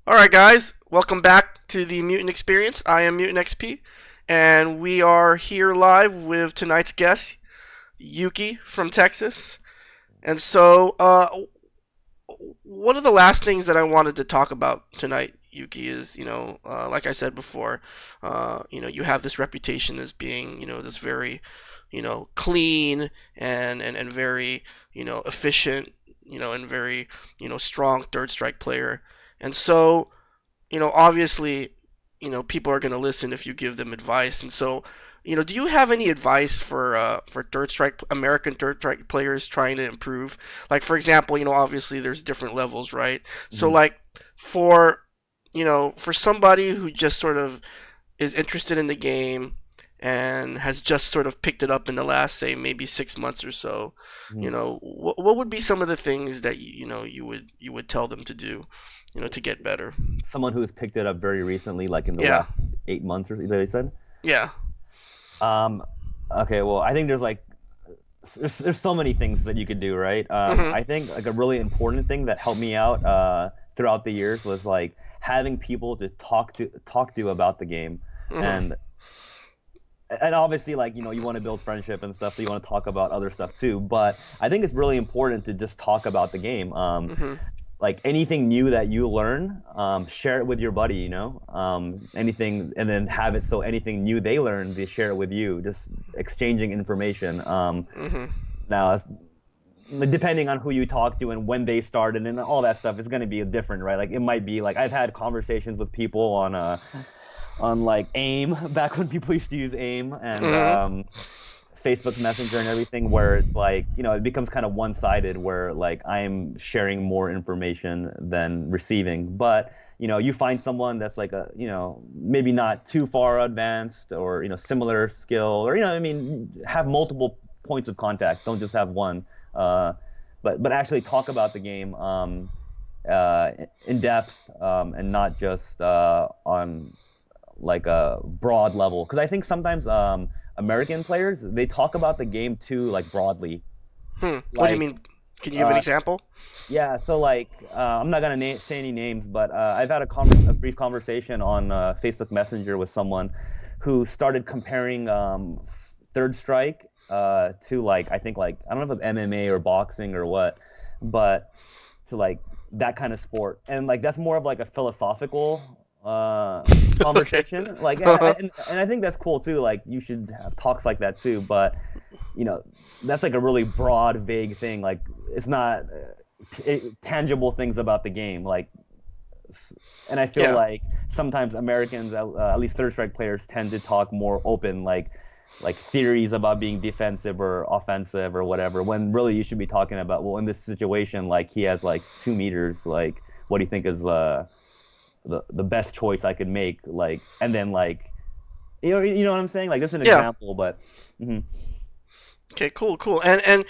All right, guys, welcome back to the Mutant Experience. I am Mutant XP, and we are here live with tonight's guest, Yuuki from Texas. And one of the last things that I wanted to talk about tonight, Yuki, is like I said before, you have this reputation as being this very clean and very efficient, and very strong third strike player. And so obviously, people are going to listen if you give them advice. And so, do you have any advice for third strike American third strike players trying to improve? Like, for example, obviously there's different levels, right? So, Hmm. like, for for somebody who just sort of is interested in the game and has just sort of picked it up in the last, say, maybe 6 months or so, Hmm. what would be some of the things that you would tell them to do, to get better? Someone who's picked it up very recently, like in the Yeah, last 8 months or they said. yeah. Um, okay, well, I think there's so many things that you could do, right? Mhm. I think like a really important thing that helped me out throughout the years was like having people to talk to about the game, Mhm. and and obviously like you want to build friendship and stuff, so you want to talk about other stuff too. But I think it's really important to just talk about the game. Mhm. Like anything new that you learn, share it with your buddy, anything, and then have it so anything new they learn, they share it with you, just exchanging information. Mhm. Now, depending on who you talk to and when they started and all that stuff, it's going to be different, right? Like it might be like I've had conversations with people on like AIM back when people used to use AIM and Mhm. Facebook Messenger and everything, where it's like, it becomes kind of one-sided, where like I'm sharing more information than receiving. But, you find someone that's like maybe not too far advanced or, similar skill or, I mean, have multiple points of contact. Don't just have one. Uh, but actually talk about the game uh, in depth and not just on like a broad level, because I think sometimes American players they talk about the game too like broadly. What do you Like mean? Can you give an uh, example? yeah, so like I'm not gonna say any names, but I've had a brief conversation on Facebook Messenger with someone who started comparing Third Strike to like I think like I don't know if it's MMA or boxing or what, but to like that kind of sport. And like that's more of like a philosophical Okay. conversation. Like Uh-huh. and I think that's cool too. Like you should have talks like that too. But you know, that's like a really broad, vague thing. Like it's not tangible things about the game. Like and I feel Yeah. like sometimes Americans, at least third strike players, tend to talk more open, like theories about being defensive or offensive or whatever. When really you should be talking about, well, in this situation, like he has like 2 meters, like what do you think is the best choice I could make? Like, and then like you know what I'm saying? Like this is an Yeah. example, but mhm. Okay. Cool. Cool. And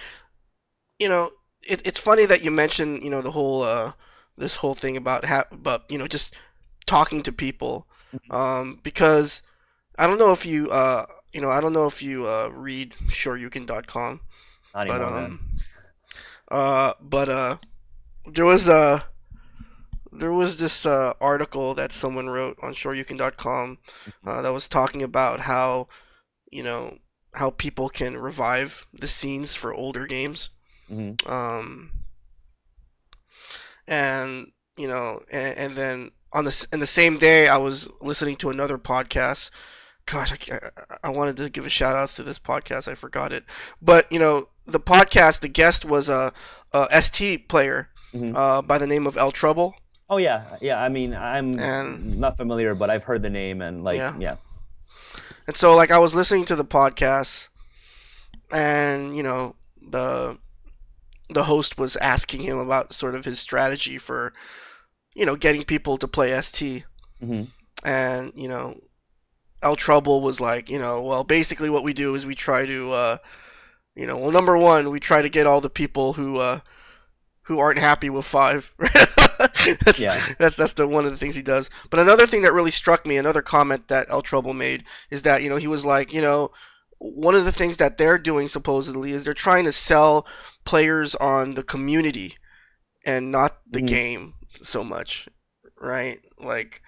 you know, it's funny that you mentioned the whole this whole thing about about just talking to people, because I don't know if you read SureYouCan.com, Not but anymore, man. but there was this article that someone wrote on SureYouCan.com that was talking about how you know how people can revive the scenes for older games, Hmm. um, and and then on the in the same day I was listening to another podcast. Gosh, I wanted to give a shout out to this podcast. I forgot it, but the podcast, the guest was a ST player Hmm. by the name of El Trouble, Oh yeah, yeah. I mean, I'm and not familiar, but I've heard the name and like, yeah, yeah. and so like I was listening to the podcast, and the host was asking him about sort of his strategy for getting people to play ST, Hmm. and El Trouble was like, well, basically what we do is we try to, well, number one, we try to get all the people who aren't happy with five. that's Yeah. that's the one of the things he does. But another thing that really struck me, another comment that El Trouble made, is that he was like, one of the things that they're doing supposedly is they're trying to sell players on the community and not the Hmm. game so much, right? Like,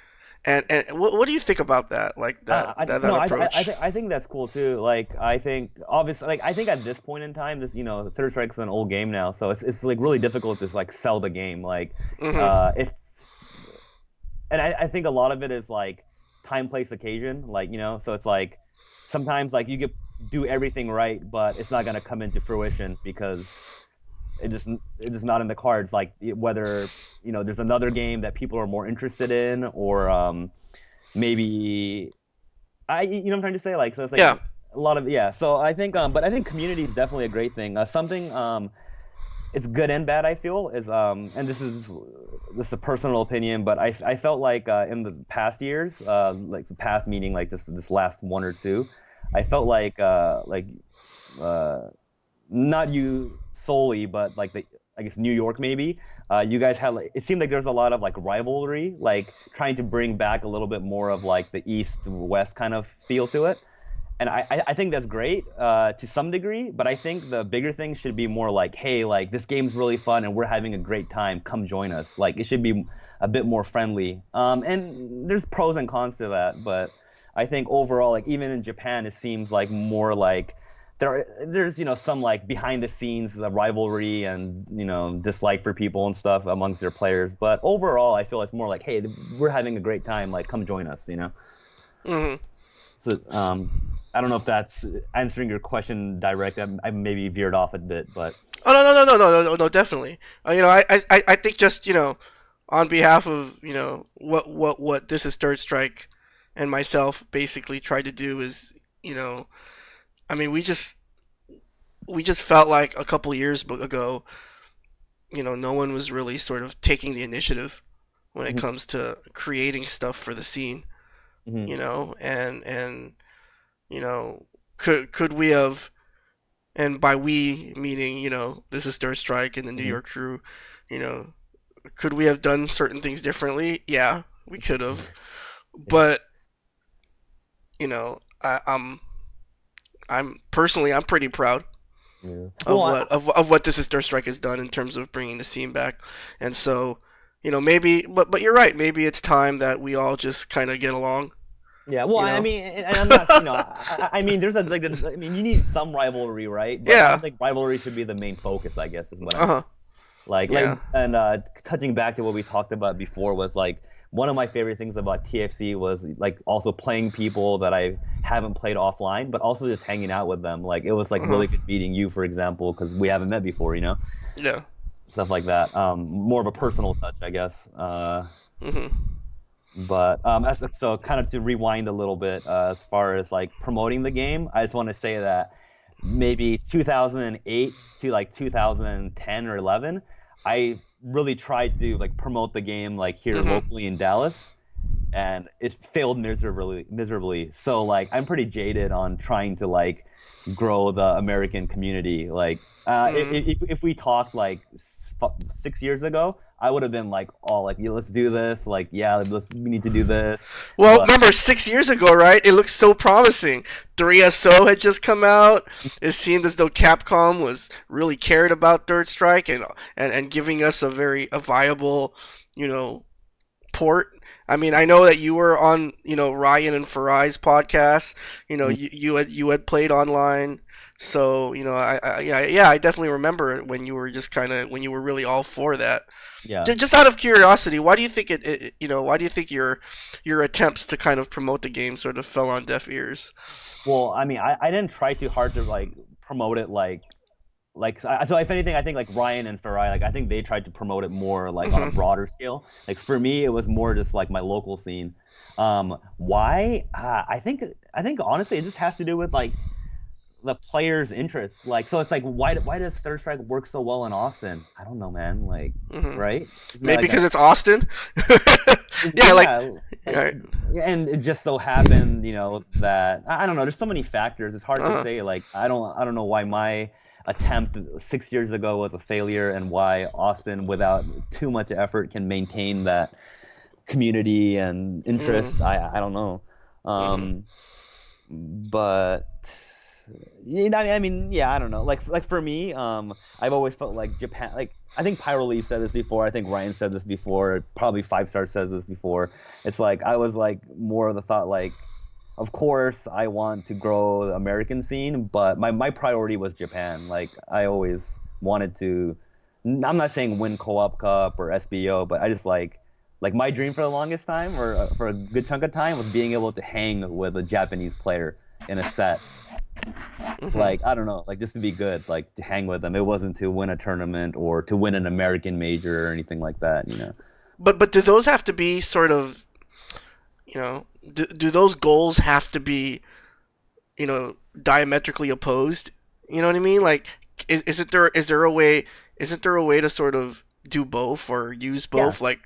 and what do you think about that? Like that No, approach? I think that's cool too. Like, I think obviously, like, I think at this point in time, this, Third Strike's an old game now, so it's like really difficult to like sell the game. Like, Hmm. if and I think a lot of it is like time, place, occasion. Like, so it's like sometimes like you could do everything right, but it's not gonna come into fruition because it's just not in the cards. Like whether there's another game that people are more interested in, or maybe what I'm trying to say. Like, so it's like Yeah. a lot of, yeah. So I think but I think community is definitely a great thing. Something it's good and bad, I feel, is and this is a personal opinion, but I felt like in the past years, like the past meaning like this last one or two, I felt like uh not you solely, but like the I guess New York maybe. You guys had like, it seemed like there's a lot of like rivalry, like trying to bring back a little bit more of like the East West kind of feel to it. And I think that's great to some degree, but I think the bigger thing should be more like, hey, like this game's really fun and we're having a great time. Come join us. Like it should be a bit more friendly. And there's pros and cons to that, but I think overall, like even in Japan, it seems like more like there's some like behind the scenes rivalry and dislike for people and stuff amongst their players. But overall, I feel it's more like, hey, we're having a great time. Like come join us. Hmm. So, I don't know if that's answering your question direct. I maybe veered off a bit, but Oh, no, no, no, no, no, no, no, definitely. I think just on behalf of what This Is Third Strike and myself basically tried to do is you know I mean we just felt like a couple years ago no one was really sort of taking the initiative when it Mhm, comes to creating stuff for the scene, mhm, and you know could we have, and by we meaning This Is Third Strike and the New mhm. York crew, you know could we have done certain things differently? Yeah, we could have, Yeah, but I'm personally I'm pretty proud yeah. Well, of what This Is Third Strike has done in terms of bringing the scene back, and so maybe, but you're right, maybe it's time that we all just kind of get along, yeah. Well, you I know. mean, and I'm not, I mean, I mean, you need some rivalry, right? But I don't Yeah. think rivalry should be the main focus, I guess, is what I Uh mean. huh. Yeah. And touching back to what we talked about before was like one of my favorite things about TFC was like also playing people that I haven't played offline, but also just hanging out with them. Like it was like Uh huh. really good meeting you, for example, because we haven't met before. Yeah. Stuff like that. More of a personal touch, I guess. Mhm. But so kind of to rewind a little bit, as far as like promoting the game, I just want to say that maybe 2008 to like 2010 or 11, I really tried to like promote the game like here Mhm. locally in Dallas, and it failed miserably. So like I'm pretty jaded on trying to like grow the American community. Like Mhm. if we talked like 6 years ago, I would have been like, oh, like yeah, let's do this. Like yeah, we need to do this. Well, But remember 6 years ago, right? It looked so promising. 3SO had just come out. It seemed as though Capcom was really cared about Third Strike and giving us a viable, you know, port. I mean, I know that you were on, Ryan and Farai's podcast. You had played online, so yeah, I definitely remember when you were just kind of when you were really all for that. yeah. Just out of curiosity, why do you think why do you think your attempts to kind of promote the game sort of fell on deaf ears? Well, I mean, I didn't try too hard to like promote it like so if anything, I think like Ryan and Farai, like I think they tried to promote it more like on a Hmm. broader scale. Like for me it was more just like my local scene. Why I think honestly it just has to do with like the players' interests. Like so it's like why does Third Strike work so well in Austin? I don't know, man. Like Hmm. right, isn't that Maybe like because a it's Austin. Yeah, like, yeah, like, right. and it just so happened, that I don't know. There's so many factors. It's hard to Uh-huh. say. Like, I don't know why my attempt 6 years ago was a failure, and why Austin, without too much effort, can maintain that community and interest. Hmm. I don't know. Hmm. Um, but yeah, I mean, yeah, I don't know. Like for me, I've always felt like Japan, like. I think Pyrolee said this before. I think Ryan said this before. Probably Five Star said this before. It's like I was like more of the thought like, of course I want to grow the American scene, but my priority was Japan. Like I always wanted to. I'm not saying win Co-op Cup or SBO, but I just like my dream for the longest time or for a good chunk of time was being able to hang with a Japanese player in a set. Hmm. Like I don't know, like just to be good, like to hang with them. It wasn't to win a tournament or to win an American major or anything like that, you know. But do those have to be sort of, do those goals have to be, diametrically opposed? You know what I mean? Like, is there a way? Isn't there a way to sort of do both or use Yeah. both? Like,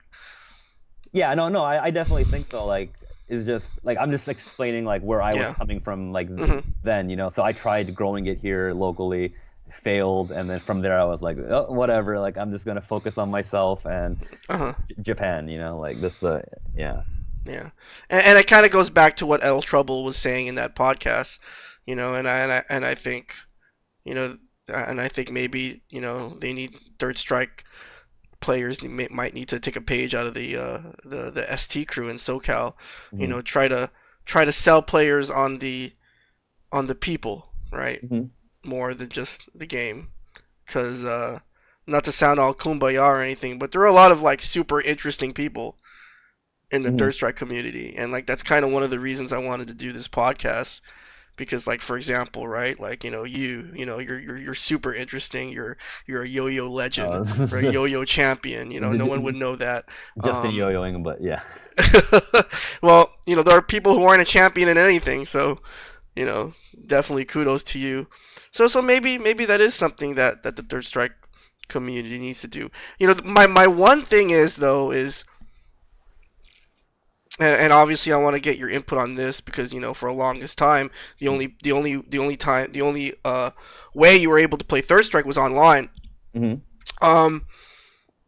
Yeah, no, I definitely think so. Like it's just like I'm just explaining like where I was yeah. coming from like Hmm. then, you know. So I tried growing it here locally, failed, and then from there I was like, oh, whatever, like I'm just gonna focus on myself and Uh huh. Japan, you know, like this yeah. Yeah, and it kind of goes back to what L Trouble was saying in that podcast, and I think, you know, and I think maybe they need Third Strike players might need to take a page out of the ST crew in SoCal, Hmm. try to sell players on the people, right, Hmm. more than just the game, because not to sound all kumbaya or anything, but there are a lot of like super interesting people in the Hmm. Third Strike community, and like that's kind of one of the reasons I wanted to do this podcast because like for example, right, like you're super interesting, you're a yo-yo legend Uh, or a yo-yo champion, no one would know that. just in um yo-yoing, but yeah. well, there are people who aren't a champion in anything, so you know definitely kudos to you. So maybe that is something that the Third Strike community needs to do. My one thing is though is, and obviously I want to get your input on this because for a longest time the only way you were able to play Third Strike was online. Hmm. Um,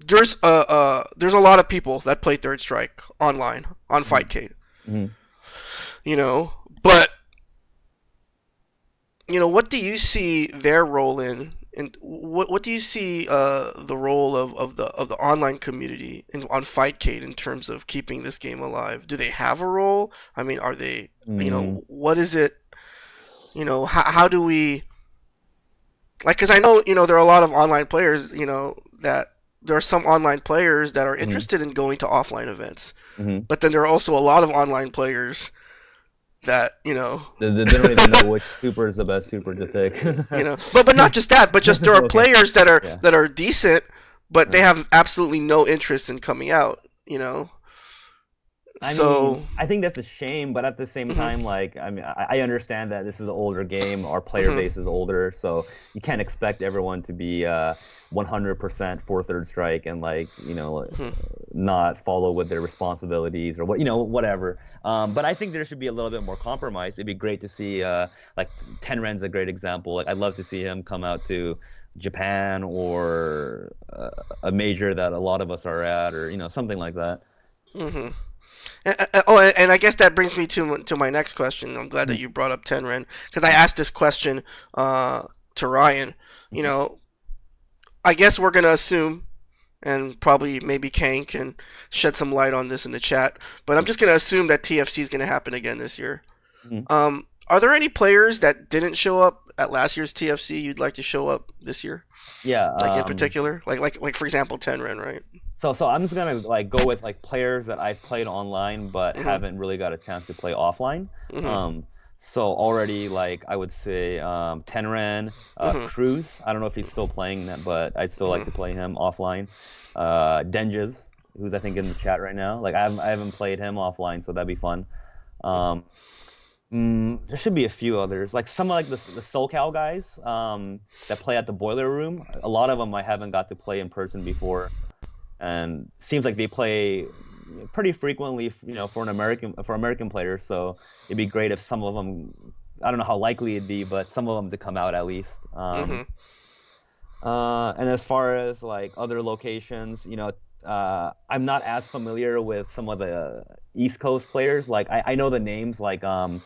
there's a lot of people that play Third Strike online on Hmm. Fightcade, Hmm. you know, but what do you see their role in? And what do you see the role of the online community on Fightcade in terms of keeping this game alive? Do they have a role? I mean, are they, Hmm. what is it? How do we, like, because I know there are a lot of online players, that there are some online players that are Hmm. interested in going to offline events, Hmm. but then there are also a lot of online players that They don't even know which super is the best super to pick. but not just that, but just there are Okay. players that are Yeah. decent, but they Uh, have absolutely no interest in coming out. I mean, So, I think that's a shame, but at the same mhm, time, like, I mean, I understand that this is an older game. Our player mhm, base is older, so you can't expect everyone to be 100% for Third Strike and like, mhm, not follow with their responsibilities or what, whatever. But I think there should be a little bit more compromise. It'd be great to see, like, Tenren's a great example. Like, I'd love to see him come out to Japan or a major that a lot of us are at, or something like that. mhm. And I guess that brings me to my next question. I'm glad that Mhm. you brought up Tenren because I asked this question to Ryan. You Mhm. know, I guess we're gonna assume, and probably maybe Kane can shed some light on this in the chat, but I'm just gonna assume that TFC is gonna happen again this year. Mhm. Are there any players that didn't show up at last year's TFC you'd like to show up this year? Yeah. Like in particular, like for example, Tenren, right? So I'm just gonna like go with like players that I've played online but Mhm. haven't really got a chance to play offline. Mhm. Um, so already like I would say Tenren, Mhm. Cruz. I don't know if he's still playing that, but I'd still like Mhm. to play him offline. Denges, who's I think in the chat right now. Like I haven't played him offline, so that'd be fun. Um, there should be a few others, like some of like the SoCal guys that play at the Boiler Room. A lot of them I haven't got to play in person before and seems like they play pretty frequently, for American players. So it'd be great if some of them, I don't know how likely it'd be, but some of them to come out at least. Mhm. And as far as like other locations, I'm not as familiar with some of the East Coast players. Like I know the names, like uh,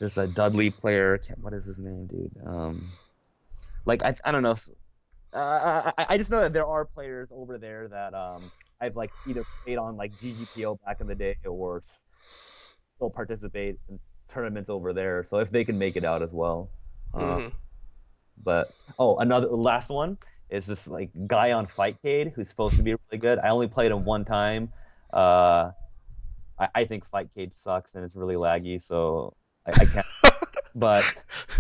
there's a Dudley player. What is his name, dude? Like I don't know. I just know that there are players over there that I've like either played on like GGPO back in the day or still participate in tournaments over there. So if they can make it out as well. Uh, Hmm. but oh, another last one is this like guy on Fightcade who's supposed to be really good. I only played him one time. Uh, I think Fightcade sucks and it's really laggy, so I can't. But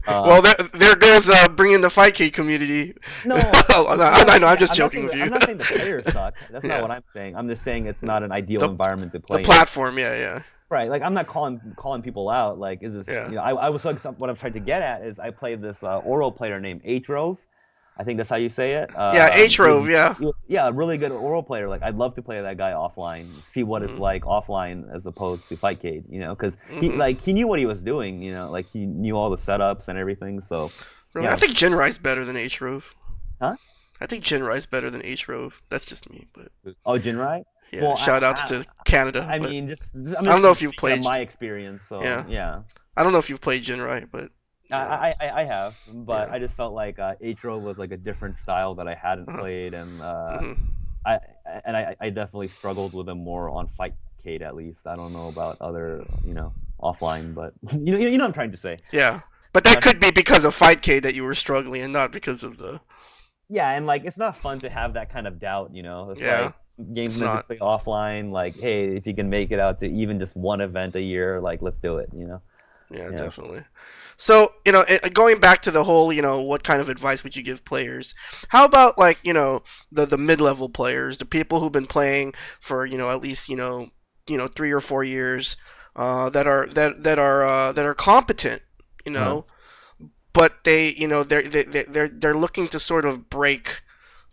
Well, um, there goes bringing the fight key community. no, I know. I'm yeah, just joking with I'm you. not saying the players suck. That's not Yeah, what I'm saying. I'm just saying it's not an ideal the environment to the play in. platform. Yeah, yeah, Right. Like I'm not calling people out. Like, is this, yeah. I was like, what I'm trying to get at is I played this oral player named Atrove. I think that's how you say it. Yeah, H Rove. Yeah. Yeah, a really good oral player. Like, I'd love to play that guy offline, see what it's Mm-hmm. like offline as opposed to Fightcade, because Mm-hmm. he knew what he was doing, like he knew all the setups and everything. So, Really, I yeah. think Jinrai's better than H Rove. Huh? I think Jinrai's better than H Rove. That's just me, but Oh, Jinrai? yeah. Well, Shout outs to Canada, I but mean, I'm I don't just know if you've speaking of played. my experience. So, Yeah, yeah. I don't know if you've played Jinrai, but yeah, I have, but yeah. I just felt like Atro was like a different style that I hadn't Uh-huh. played, and Mm-hmm. I I definitely struggled with him more on Fightcade at least. I don't know about other, offline, but you know what I'm trying to say. Yeah, but that Uh, could be because of Fightcade that you were struggling, and not because of the. yeah, and like it's not fun to have that kind of doubt. It's Yeah, like games it's meant to not. play offline. Like, hey, if you can make it out to even just one event a year, like let's do it. Yeah, Yeah. definitely. So, going back to the whole, what kind of advice would you give players? How about like, the mid-level players, the people who've been playing for, at least, 3 or 4 years, that are competent, you Uh-huh. know, but they're looking to sort of break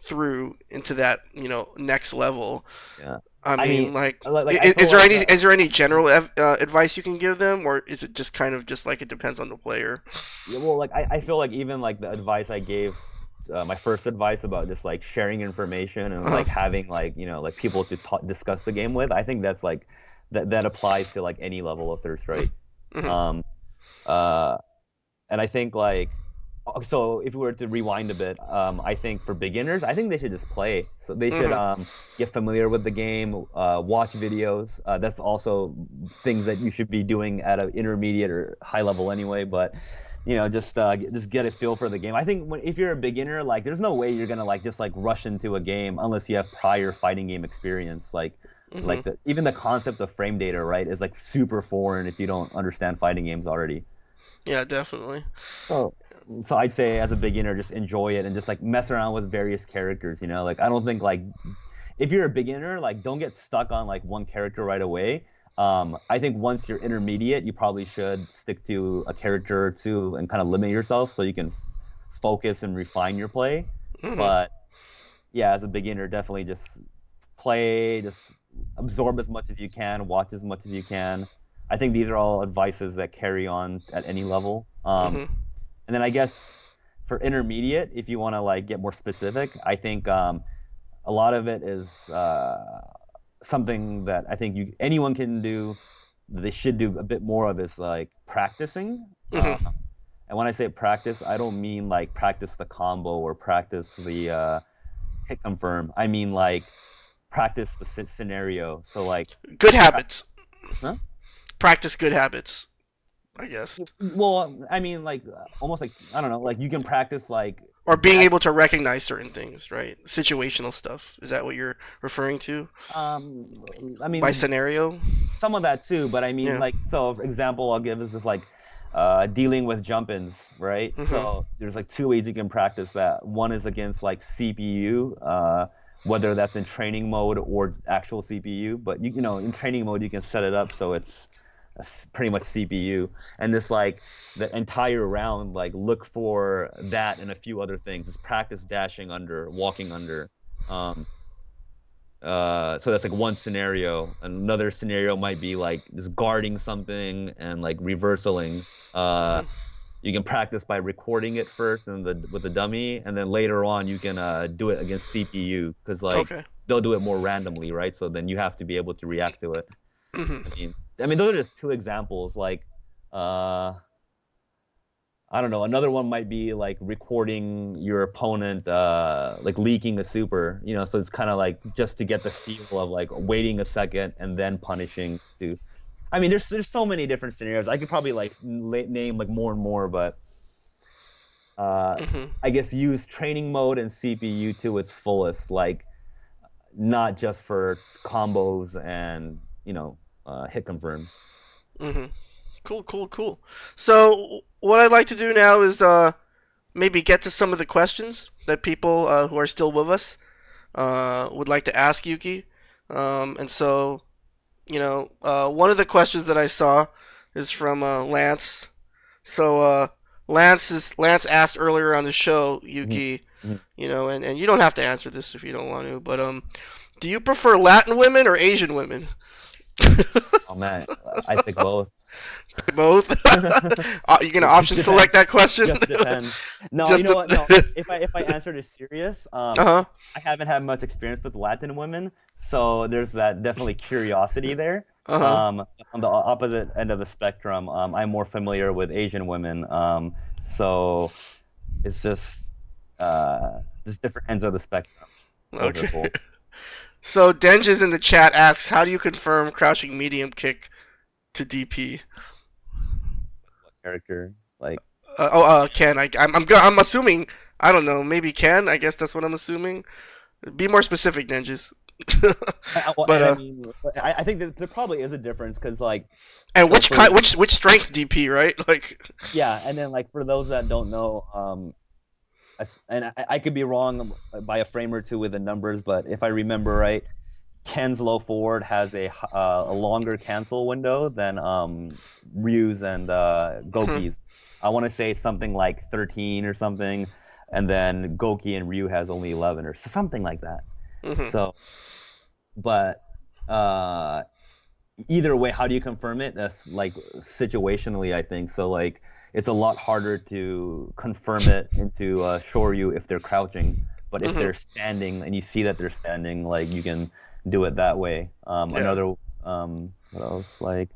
through into that, next level. Yeah. I I mean, mean, like, I feel like is there any general advice you can give them, or is it just kind of just like it depends on the player? yeah, well, like I feel like even like the advice I gave, my first advice about just like sharing information and Uh-huh. like having like like people to discuss the game with, I think that's like that applies to like any level of third strike. Mm-hmm. Um, uh, and I think like so if we were to rewind a bit, I think for beginners, I think they should just play. So they should Mm-hmm. get familiar with the game, watch videos. That's also things that you should be doing at an intermediate or high level anyway. But just get a feel for the game. I think if you're a beginner, like there's no way you're gonna like just like rush into a game unless you have prior fighting game experience. Mm-hmm. Even the concept of frame data, right, is like super foreign if you don't understand fighting games already. Yeah, definitely. So, so I'd say as a beginner, just enjoy it and just like mess around with various characters. Like I don't think like if you're a beginner, like don't get stuck on like one character right away. I think once you're intermediate, you probably should stick to a character or two and kind of limit yourself so you can focus and refine your play. Mm-hmm. But yeah, as a beginner, definitely just play, just absorb as much as you can, watch as much as you can. I think these are all advices that carry on at any level. Mm-hmm. And then I guess for intermediate, if you want to like get more specific, I think a lot of it is something that I think anyone can do. That they should do a bit more of is like practicing. Mm-hmm. And when I say practice, I don't mean like practice the combo or practice the hit confirm. I mean like practice the scenario. So like, Good pra- habits. huh? Practice good habits, I guess. Well, I mean like almost like I don't know, like you can practice like Or being dash. able to recognize certain things, right? Situational stuff. Is that what you're referring to I by mean, scenario? some of that too, but I mean, Yeah. like, so for example, I'll give is just like dealing with jump-ins, right? Mm-hmm. So there's like two ways you can practice that. One is against like CPU, whether that's in training mode or actual CPU. But in training mode, you can set it up so it's pretty much CPU. And this like the entire round, like look for that and a few other things. Just practice dashing under, walking under. Um, so that's like one scenario. Another scenario might be like just guarding something and like reversaling. Uh, Mm-hmm. you can practice by recording it first and with the dummy, and then later on you can do it against CPU because like Okay. they'll do it more randomly, right? So then you have to be able to react to it. Mm-hmm. I mean, those are just two examples. Like, uh, I don't know. Another one might be like recording your opponent like leaking a super, so it's kind of like just to get the feel of like waiting a second and then punishing to. I mean, there's so many different scenarios. I could probably like name like more and more, but uh Hmm. I guess use training mode and CPU to its fullest, like not just for combos and, hit confirms. Hmm. Cool, cool, cool. So what I'd like to do now is maybe get to some of the questions that people who are still with us would like to ask Yuki. And so, one of the questions that I saw is from Lance. So Lance asked earlier on the show, Mhm. Yuki, Mhm. and you don't have to answer this if you don't want to, but do you prefer Latin women or Asian women? Oh man, I pick both. Both. You're gonna It just option select depends. that question. Just depends. No, you Just know to. what? No, if I answer this serious, Uh huh. I haven't had much experience with Latin women, so there's that definitely curiosity there. Uh huh. Um, on the opposite end of the spectrum, I'm more familiar with Asian women. So it's just different ends of the spectrum. Both are Okay. cool. So Denges in the chat asks, how do you confirm crouching medium kick to DP? What character? Like, Ken. I'm assuming. I don't know. Maybe Ken. I guess that's what I'm assuming. Be more specific, Denges. well, but and I mean, I think that there probably is a difference because like, and so which for kind, which strength DP, right? Like. yeah, and then like for those that don't know, and I could be wrong by a frame or two with the numbers, but if I remember right, Ken's low forward has a longer cancel window than Ryu's and Mhm. Goki's. I want to say something like 13 or something, and then Goki and Ryu has only 11 or something like that. Mhm. So, but uh, either way, how do you confirm it? That's like situationally, I think. So like it's a lot harder to confirm it into Shoryu if they're crouching, but if Mhm. they're standing and you see that they're standing, like you can do it that way. Yeah. What else? Like,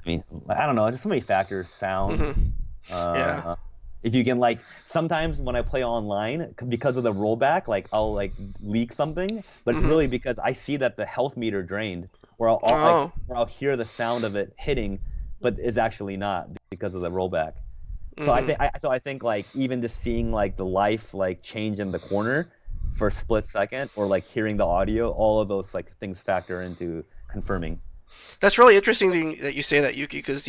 I mean, I don't know. Just so many factors. Sound. Mhm. Yeah. Uh, if you can like sometimes when I play online because of the rollback, like I'll like leak something, but it's Mhm. really because I see that the health meter drained, or Oh. or I'll hear the sound of it hitting, but is actually not because of the rollback. Mhm. So I think like even just seeing like the life like change in the corner for a split second, or like hearing the audio, all of those like things factor into confirming. That's really interesting that you say that, Yuki, because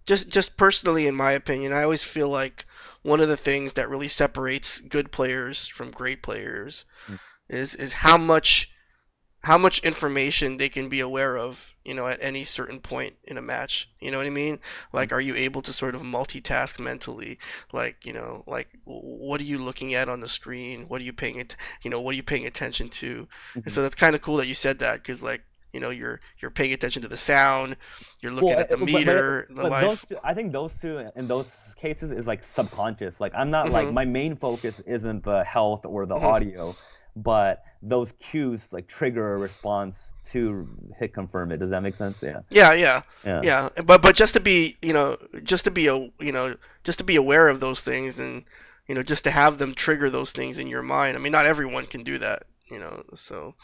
just personally, in my opinion, I always feel like one of the things that really separates good players from great players is how much information they can be aware of, at any certain point in a match. You know what I mean? Like, are you able to sort of multitask mentally? Like, what are you looking at on the screen? What are you what are you paying attention to? And Mhm. so that's kind of cool that you said that because, like, you're paying attention to the sound, you're looking Well, at the meter, the but those life. two, I think those two in those cases is like subconscious. Like I'm not like Mhm. my main focus isn't the health or the Mhm. audio, but those cues like trigger a response to hit confirm it. Does that make sense? Yeah. Yeah, yeah, Yeah. yeah. But just to be, just to be aware of those things, and just to have them trigger those things in your mind. I mean, not everyone can do that. So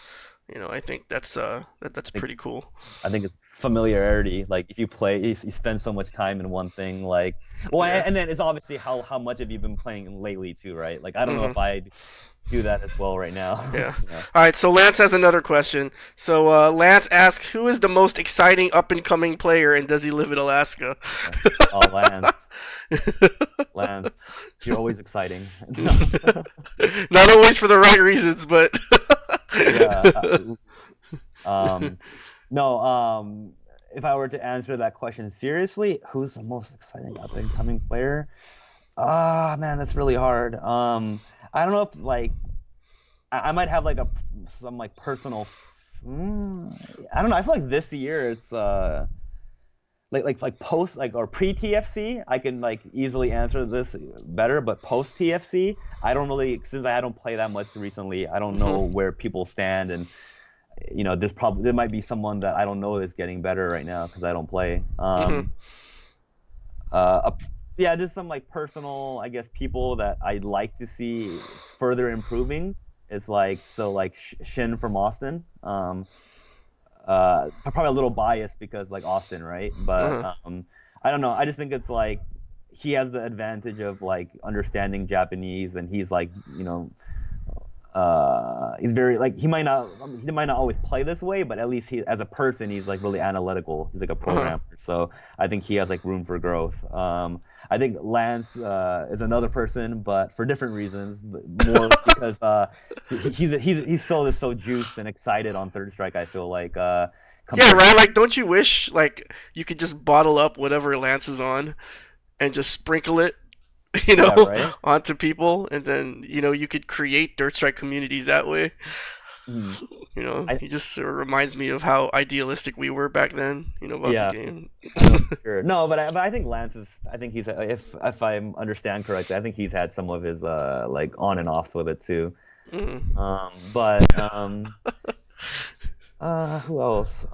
I think that's I think pretty cool. I think it's familiarity. Like if you play, you spend so much time in one thing. Like, well, Yeah. and then it's obviously how much have you been playing lately too, right? Like I don't know Hmm. if I do that as well right now. Yeah. Yeah. All right. So Lance has another question. So Lance asks, "Who is the most exciting up and coming player, and does he live in Alaska?" Oh, Lance. Lance, you're always exciting. No. Not always for the right reasons, but. Yeah. Um, no, if I were to answer that question seriously, who's the most exciting up and coming player? Ah, man, that's really hard. I don't know if like I might have like some like personal I don't know. I feel like this year it's like post like or pre TFC, I can like easily answer this better, but post TFC, I don't really since I don't play that much recently, I don't Mhm. know where people stand, and there might be someone that I don't know that's getting better right now because I don't play. Mhm. Uh, yeah, just some like personal, I guess, people that I'd like to see further improving. Is like so like Shin from Austin. Probably a little biased because like Austin, right? But Uh-huh. I don't know. I just think it's like he has the advantage of like understanding Japanese, and he's like, he's very like he might not always play this way, but at least he as a person he's like really analytical. He's like a Uh-huh. programmer, so I think he has like room for growth. I think Lance is another person, but for different reasons, but more because he's so juiced and excited on Third Strike. I feel like Yeah, compared to right. Like, don't you wish like you could just bottle up whatever Lance is on and just sprinkle it, yeah, right. onto people, and then you could create Dirt Strike communities that way. Mhm. I He just sort of reminds me of how idealistic we were back then. About the yeah, game. no, for sure. No, but I think Lance is. I think he's. If I understand correctly, I think he's had some of his like on and offs with it too. Mm. But who else?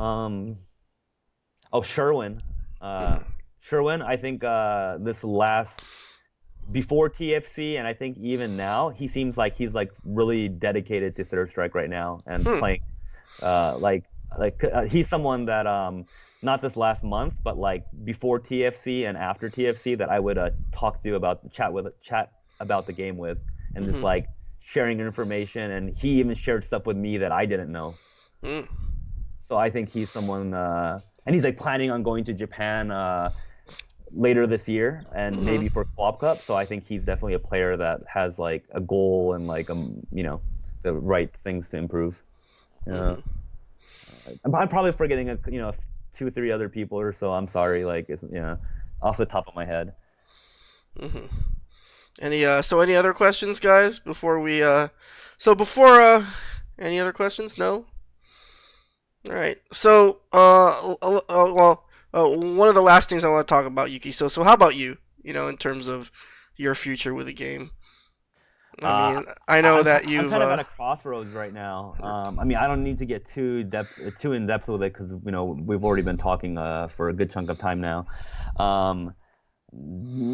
Oh, Sherwin. Uh, Mm. Sherwin. I think this last before TFC, and I think even now, he seems like he's like really dedicated to Third Strike right now and Hmm. playing. Like he's someone that not this last month, but like before TFC and after TFC that I would talk to about chat about the game with, and just Hmm. like sharing information, and he even shared stuff with me that I didn't know. Mm. So I think he's someone, and he's like planning on going to Japan later this year, and Hmm. maybe for Co-op Cup. So I think he's definitely a player that has like a goal and like the right things to improve. Uh, Hmm. I'm probably forgetting two, three other people or so. I'm sorry, like it's off the top of my head. Hmm. Any other questions, guys? Before any other questions? No. All right. One of the last things I want to talk about, Yuki. So how about you? In terms of your future with the game. I Uh, mean, I know I'm that I'm you've kind of at a crossroads right now. I mean, I don't need to get too in depth with it because we've already been talking for a good chunk of time now. Um,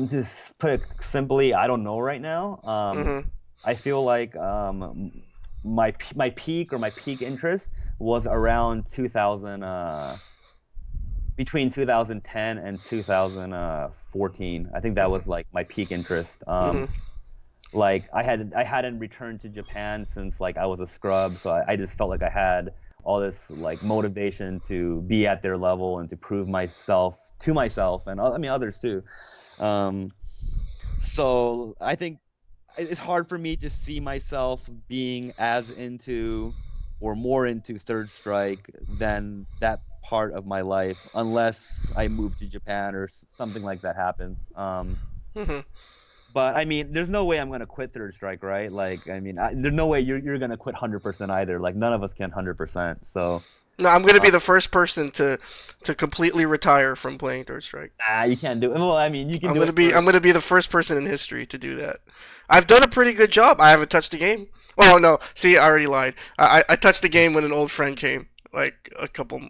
just put it simply, I don't know right now. Hmm. I feel like my peak interest was around 2000 between 2010 and 2014. I think that was like my peak interest. Hmm. Like I hadn't returned to Japan since like I was a scrub, so I just felt like I had all this like motivation to be at their level and to prove myself to myself and I mean others too. Um, so I think it's hard for me to see myself being as into or more into Third Strike than that part of my life unless I move to Japan or something like that happens. Hmm. But I mean, there's no way I'm gonna quit Third Strike, right? Like, I mean, there's no way you're gonna quit 100% either. Like, none of us can 100%. So, No, I'm gonna uh, be the first person to completely retire from playing Third Strike. you can't do it. Well, I mean, you can I'm do gonna it be for I'm gonna be the first person in history to do that. I've done a pretty good job. I haven't touched the game. Well, no, see, I already lied. I touched the game when an old friend came, like a couple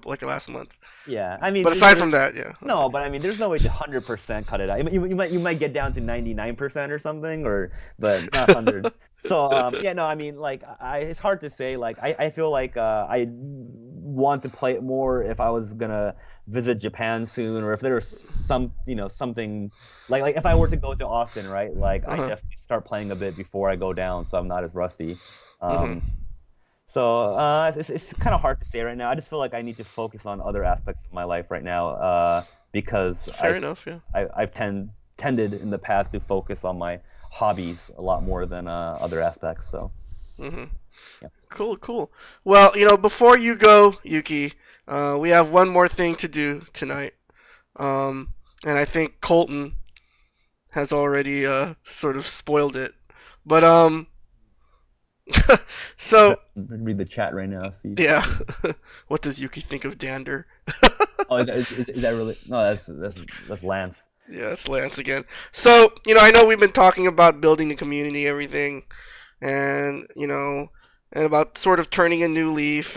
like last month. yeah. I But mean, aside from that, yeah. no, but I mean, there's no way to 100% cut it out. You might get down to 99% or something, or but not 100. So yeah, no, I mean, like it's hard to say. Like I feel like I want to play it more if I was gonna visit Japan soon, or if there was something like if I were to go to Austin, right? Like I Uh-huh. definitely start playing a bit before I go down, so I'm not as rusty. Hmm. Um, so it's kind of hard to say right now. I just feel like I need to focus on other aspects of my life right now because Fair enough. Yeah. I've tended in the past to focus on my hobbies a lot more than other aspects. So Hmm. yeah. Cool. Cool. Well, before you go, Yuki, we have one more thing to do tonight. And I think Colton has already sort of spoiled it. But Try so to read the chat right now. See. yeah, what does Yuki think of Dander? Oh, is that really? No, that's Lance. Yeah, it's Lance again. So I know we've been talking about building the community, everything, and and about sort of turning a new leaf,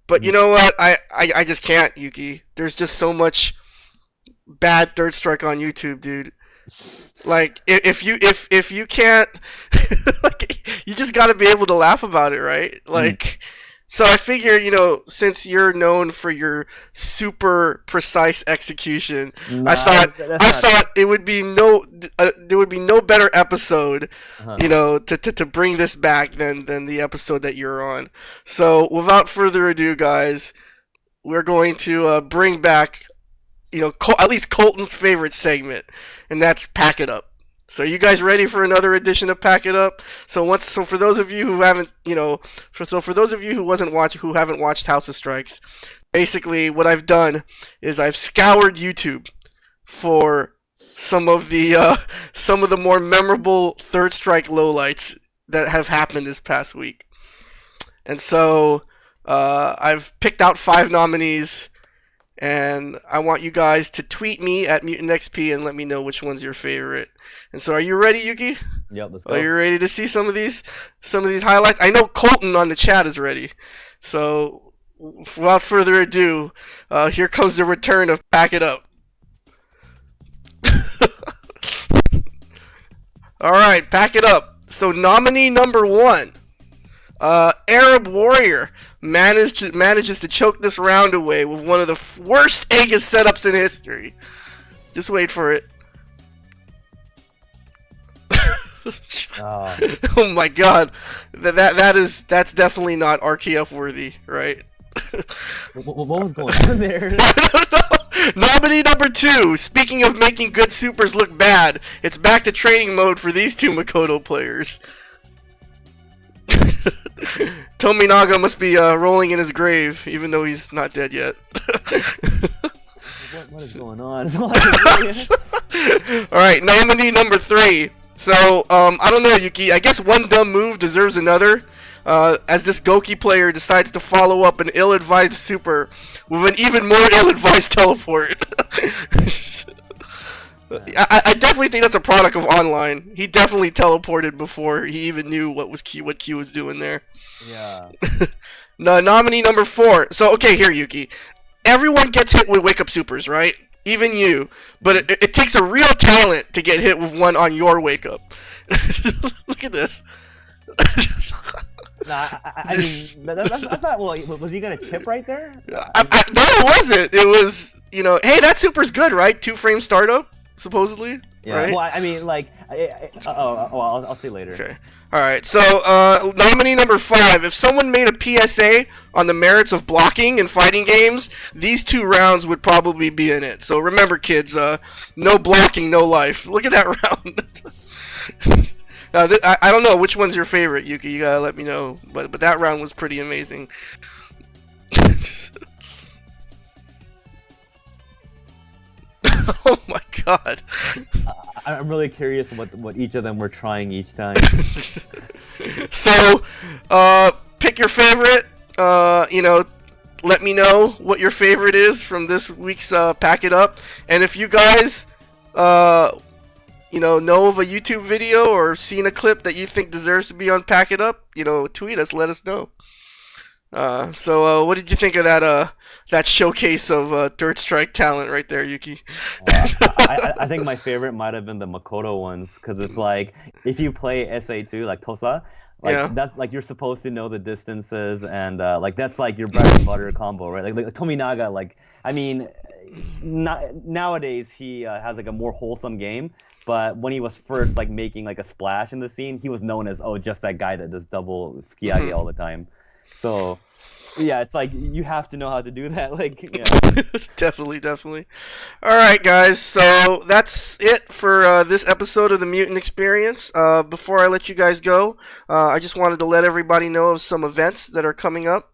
but Mhm. you know what? I just can't, Yuki. There's just so much bad Third Strike on YouTube, dude. Like if you can't, like, you just got to be able to laugh about it, right? Mm, Like, so I figure, since you're known for your super precise execution, I nah, thought that's I not. thought it would be there would be no better episode, Uh-huh. to bring this back than the episode that you're on. So without further ado, guys, we're going to bring back, at least Colton's favorite segment, and that's Pack It Up. So, are you guys ready for another edition of Pack It Up? So for those of you who haven't, for those of you who haven't watched House of Strikes, basically what I've done is I've scoured YouTube for some of the more memorable Third Strike lowlights that have happened this past week, and so I've picked out 5 nominees, and I want you guys to tweet me at MutantXP and let me know which one's your favorite. And so, are you ready, Yuki? Yep, let's Are you go. ready to see some of these highlights? I know Colton on the chat is ready. So, without further ado, here comes the return of Pack It Up. All right, pack it up. So, nominee number 1, Arab Warrior manages to choke this round away with one of the worst Aegis setups in history. Just wait for it. Oh, Oh my god, that's definitely not RKF worthy, right? what was going on there? Nominee number 2. Speaking of making good supers look bad, it's back to training mode for these two Makoto players. Tominaga must be rolling in his grave, even though he's not dead yet. What is going on? Alright, nominee number 3. So, I don't know, Yuki. I guess one dumb move deserves another. As this Goki player decides to follow up an ill-advised super with an even more ill-advised teleport. I definitely think that's a product of online. He definitely teleported before he even knew what Q was doing there. Yeah. No, nominee number 4. So, okay, here, Yuki. Everyone gets hit with wake up supers, right? Even you. But Mhm. it takes a real talent to get hit with one on your wake up. Look at this. Nah, I mean, that's not. Well, was he gonna chip right there? No, it wasn't. It was, hey, that super's good, right? 2 frame startup, supposedly, Yeah. right? Well, I mean, like, I'll see later. Okay. All right. So, nominee number 5. If someone made a PSA on the merits of blocking in fighting games, these 2 rounds would probably be in it. So remember, kids, no blocking, no life. Look at that round. I don't know which one's your favorite, Yuki. You gotta let me know. But that round was pretty amazing. Oh my god. I'm really curious what each of them were trying each time. So, pick your favorite. Let me know what your favorite is from this week's Pack It Up. And if you guys, know of a YouTube video or seen a clip that you think deserves to be on Pack It Up, tweet us, let us know. So, what did you think of that showcase of Third Strike talent right there, Yuki? I think my favorite might have been the Makoto ones because it's like if you play SA2 like Tosa, like Yeah. that's like you're supposed to know the distances and like that's like your bread and butter combo, right? Like Tominaga, like I mean, nowadays he has like a more wholesome game. But when he was first like making like a splash in the scene, he was known as just that guy that does double Fukiage all the time. So yeah, it's like you have to know how to do that. Like yeah. Definitely, definitely. All right, guys. So that's it for this episode of the Mutant Experience. Before I let you guys go, I just wanted to let everybody know of some events that are coming up.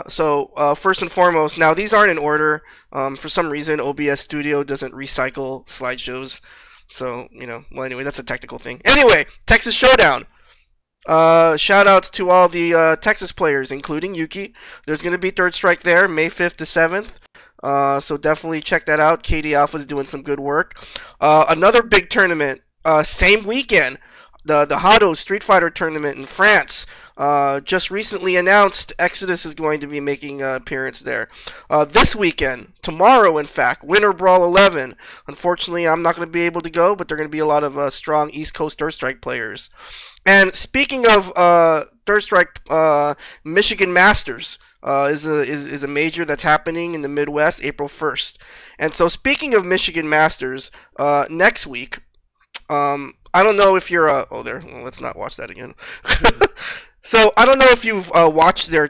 So first and foremost, now these aren't in order. For some reason, OBS Studio doesn't recycle slideshows. So, well, anyway, that's a technical thing. Anyway, Texas Showdown. Shout outs to all the Texas players, including Yuki. There's going to be Third Strike there, May 5th to 7th. So definitely check that out. KD Alpha's doing some good work. Another big tournament, same weekend, the Hado Street Fighter tournament in France. just recently announced Exodus is going to be making an appearance there this weekend, tomorrow, in fact, Winter Brawl 11. Unfortunately, I'm not going to be able to go, but there are going to be a lot of strong East Coast Third Strike players. And speaking of Third Strike, Michigan Masters is a major that's happening in the Midwest, April 1st. And so, speaking of Michigan Masters, next week, I don't know if you're oh there. Well, let's not watch that again. So I don't know if you've watched their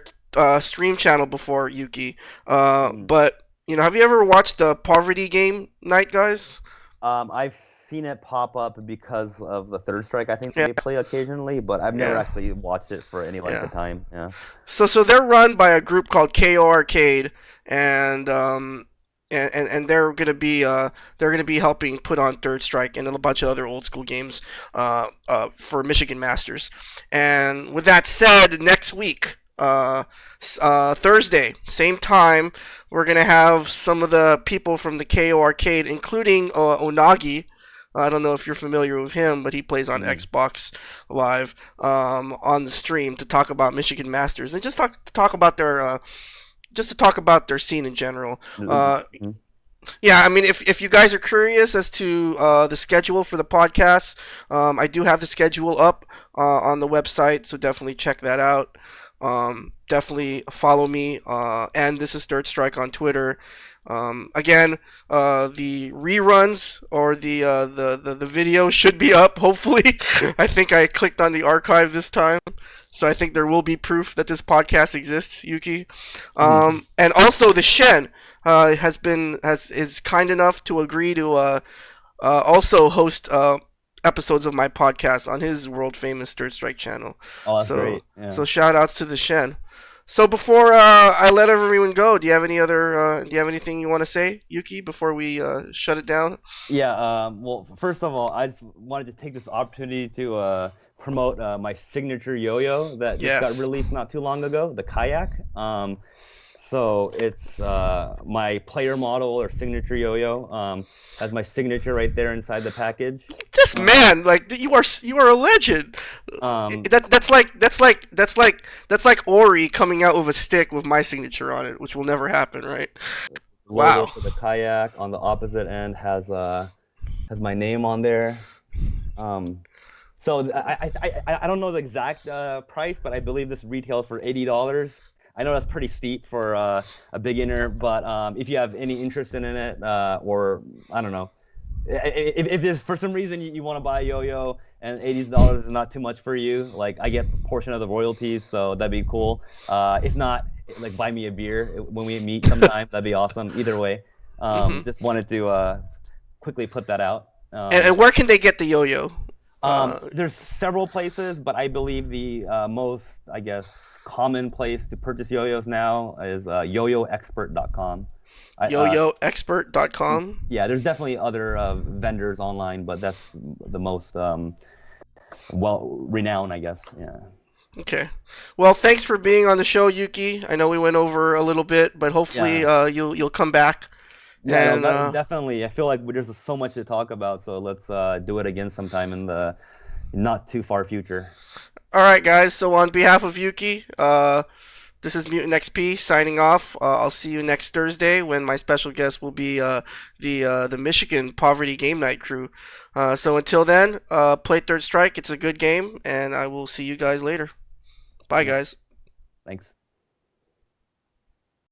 stream channel before, Yuki. But have you ever watched the Poverty Game Night, guys? I've seen it pop up because of the Third Strike. I think Yeah, they play occasionally, but I've never yeah, actually watched it for any length yeah. of time. Yeah. So they're run by a group called KO Arcade, and and they're gonna be helping put on Third Strike and a bunch of other old school games for Michigan Masters. And with that said, next week, Thursday, same time, we're gonna have some of the people from the KO Arcade, including Onagi. I don't know if you're familiar with him, but he plays on Mm-hmm. Xbox Live on the stream to talk about Michigan Masters and just talk about their just to talk about their scene in general. Mm-hmm. Yeah, I mean, if you guys are curious as to the schedule for the podcast, I do have the schedule up on the website, so definitely check that out. Definitely follow me, and this is Third Strike on Twitter. Again, the reruns or the video should be up. Hopefully, I think I clicked on the archive this time, so I think there will be proof that this podcast exists, Yuki. Mm-hmm. And also the Shen is kind enough to agree to also host episodes of my podcast on his world famous Third Strike channel. Oh, that's So great. Yeah. so shout outs to the Shen. So before I let everyone go, do you have any other do you have anything you want to say, Yuki, before we shut it down? Yeah. Well, first of all, I just wanted to take this opportunity to promote my signature yo-yo that just got Yes. released not too long ago, the Kayak. So it's my player model or signature yo-yo. Has my signature right there inside the package. This Um, man, like you are a legend. um, That's like Ori coming out with a stick with my signature on it, which will never happen, right? Logo Wow. for the Kayak on the opposite end has my name on there. Um, so I don't know the exact price, but I believe this retails for $80. I know that's pretty steep for a beginner, but if you have any interest in it, or I don't know, if there's for some reason you want to buy a yo-yo and $80 is not too much for you, like I get a portion of the royalties, so that'd be cool. If not, like buy me a beer when we meet sometime. That'd be awesome. Either way, Hmm. just wanted to quickly put that out. And where can they get the yo-yo? There's several places, but I believe the most, I guess, common place to purchase yo-yos now is yoyoexpert.com. YoYoExpert.com. Yeah, there's definitely other vendors online, but that's the most well renowned, I guess. Yeah. Okay. Well, thanks for being on the show, Yuki. I know we went over a little bit, but hopefully Yeah. you'll come back. Yeah, no, And definitely. I feel like there's so much to talk about, so let's do it again sometime in the not too far future. all right, guys. So on behalf of Yuki, this is Mutant XP signing off. I'll see you next Thursday when my special guest will be the Michigan Poverty Game Night crew. So until then, play Third Strike. It's a good game, and I will see you guys later. Bye, Yeah. guys. Thanks.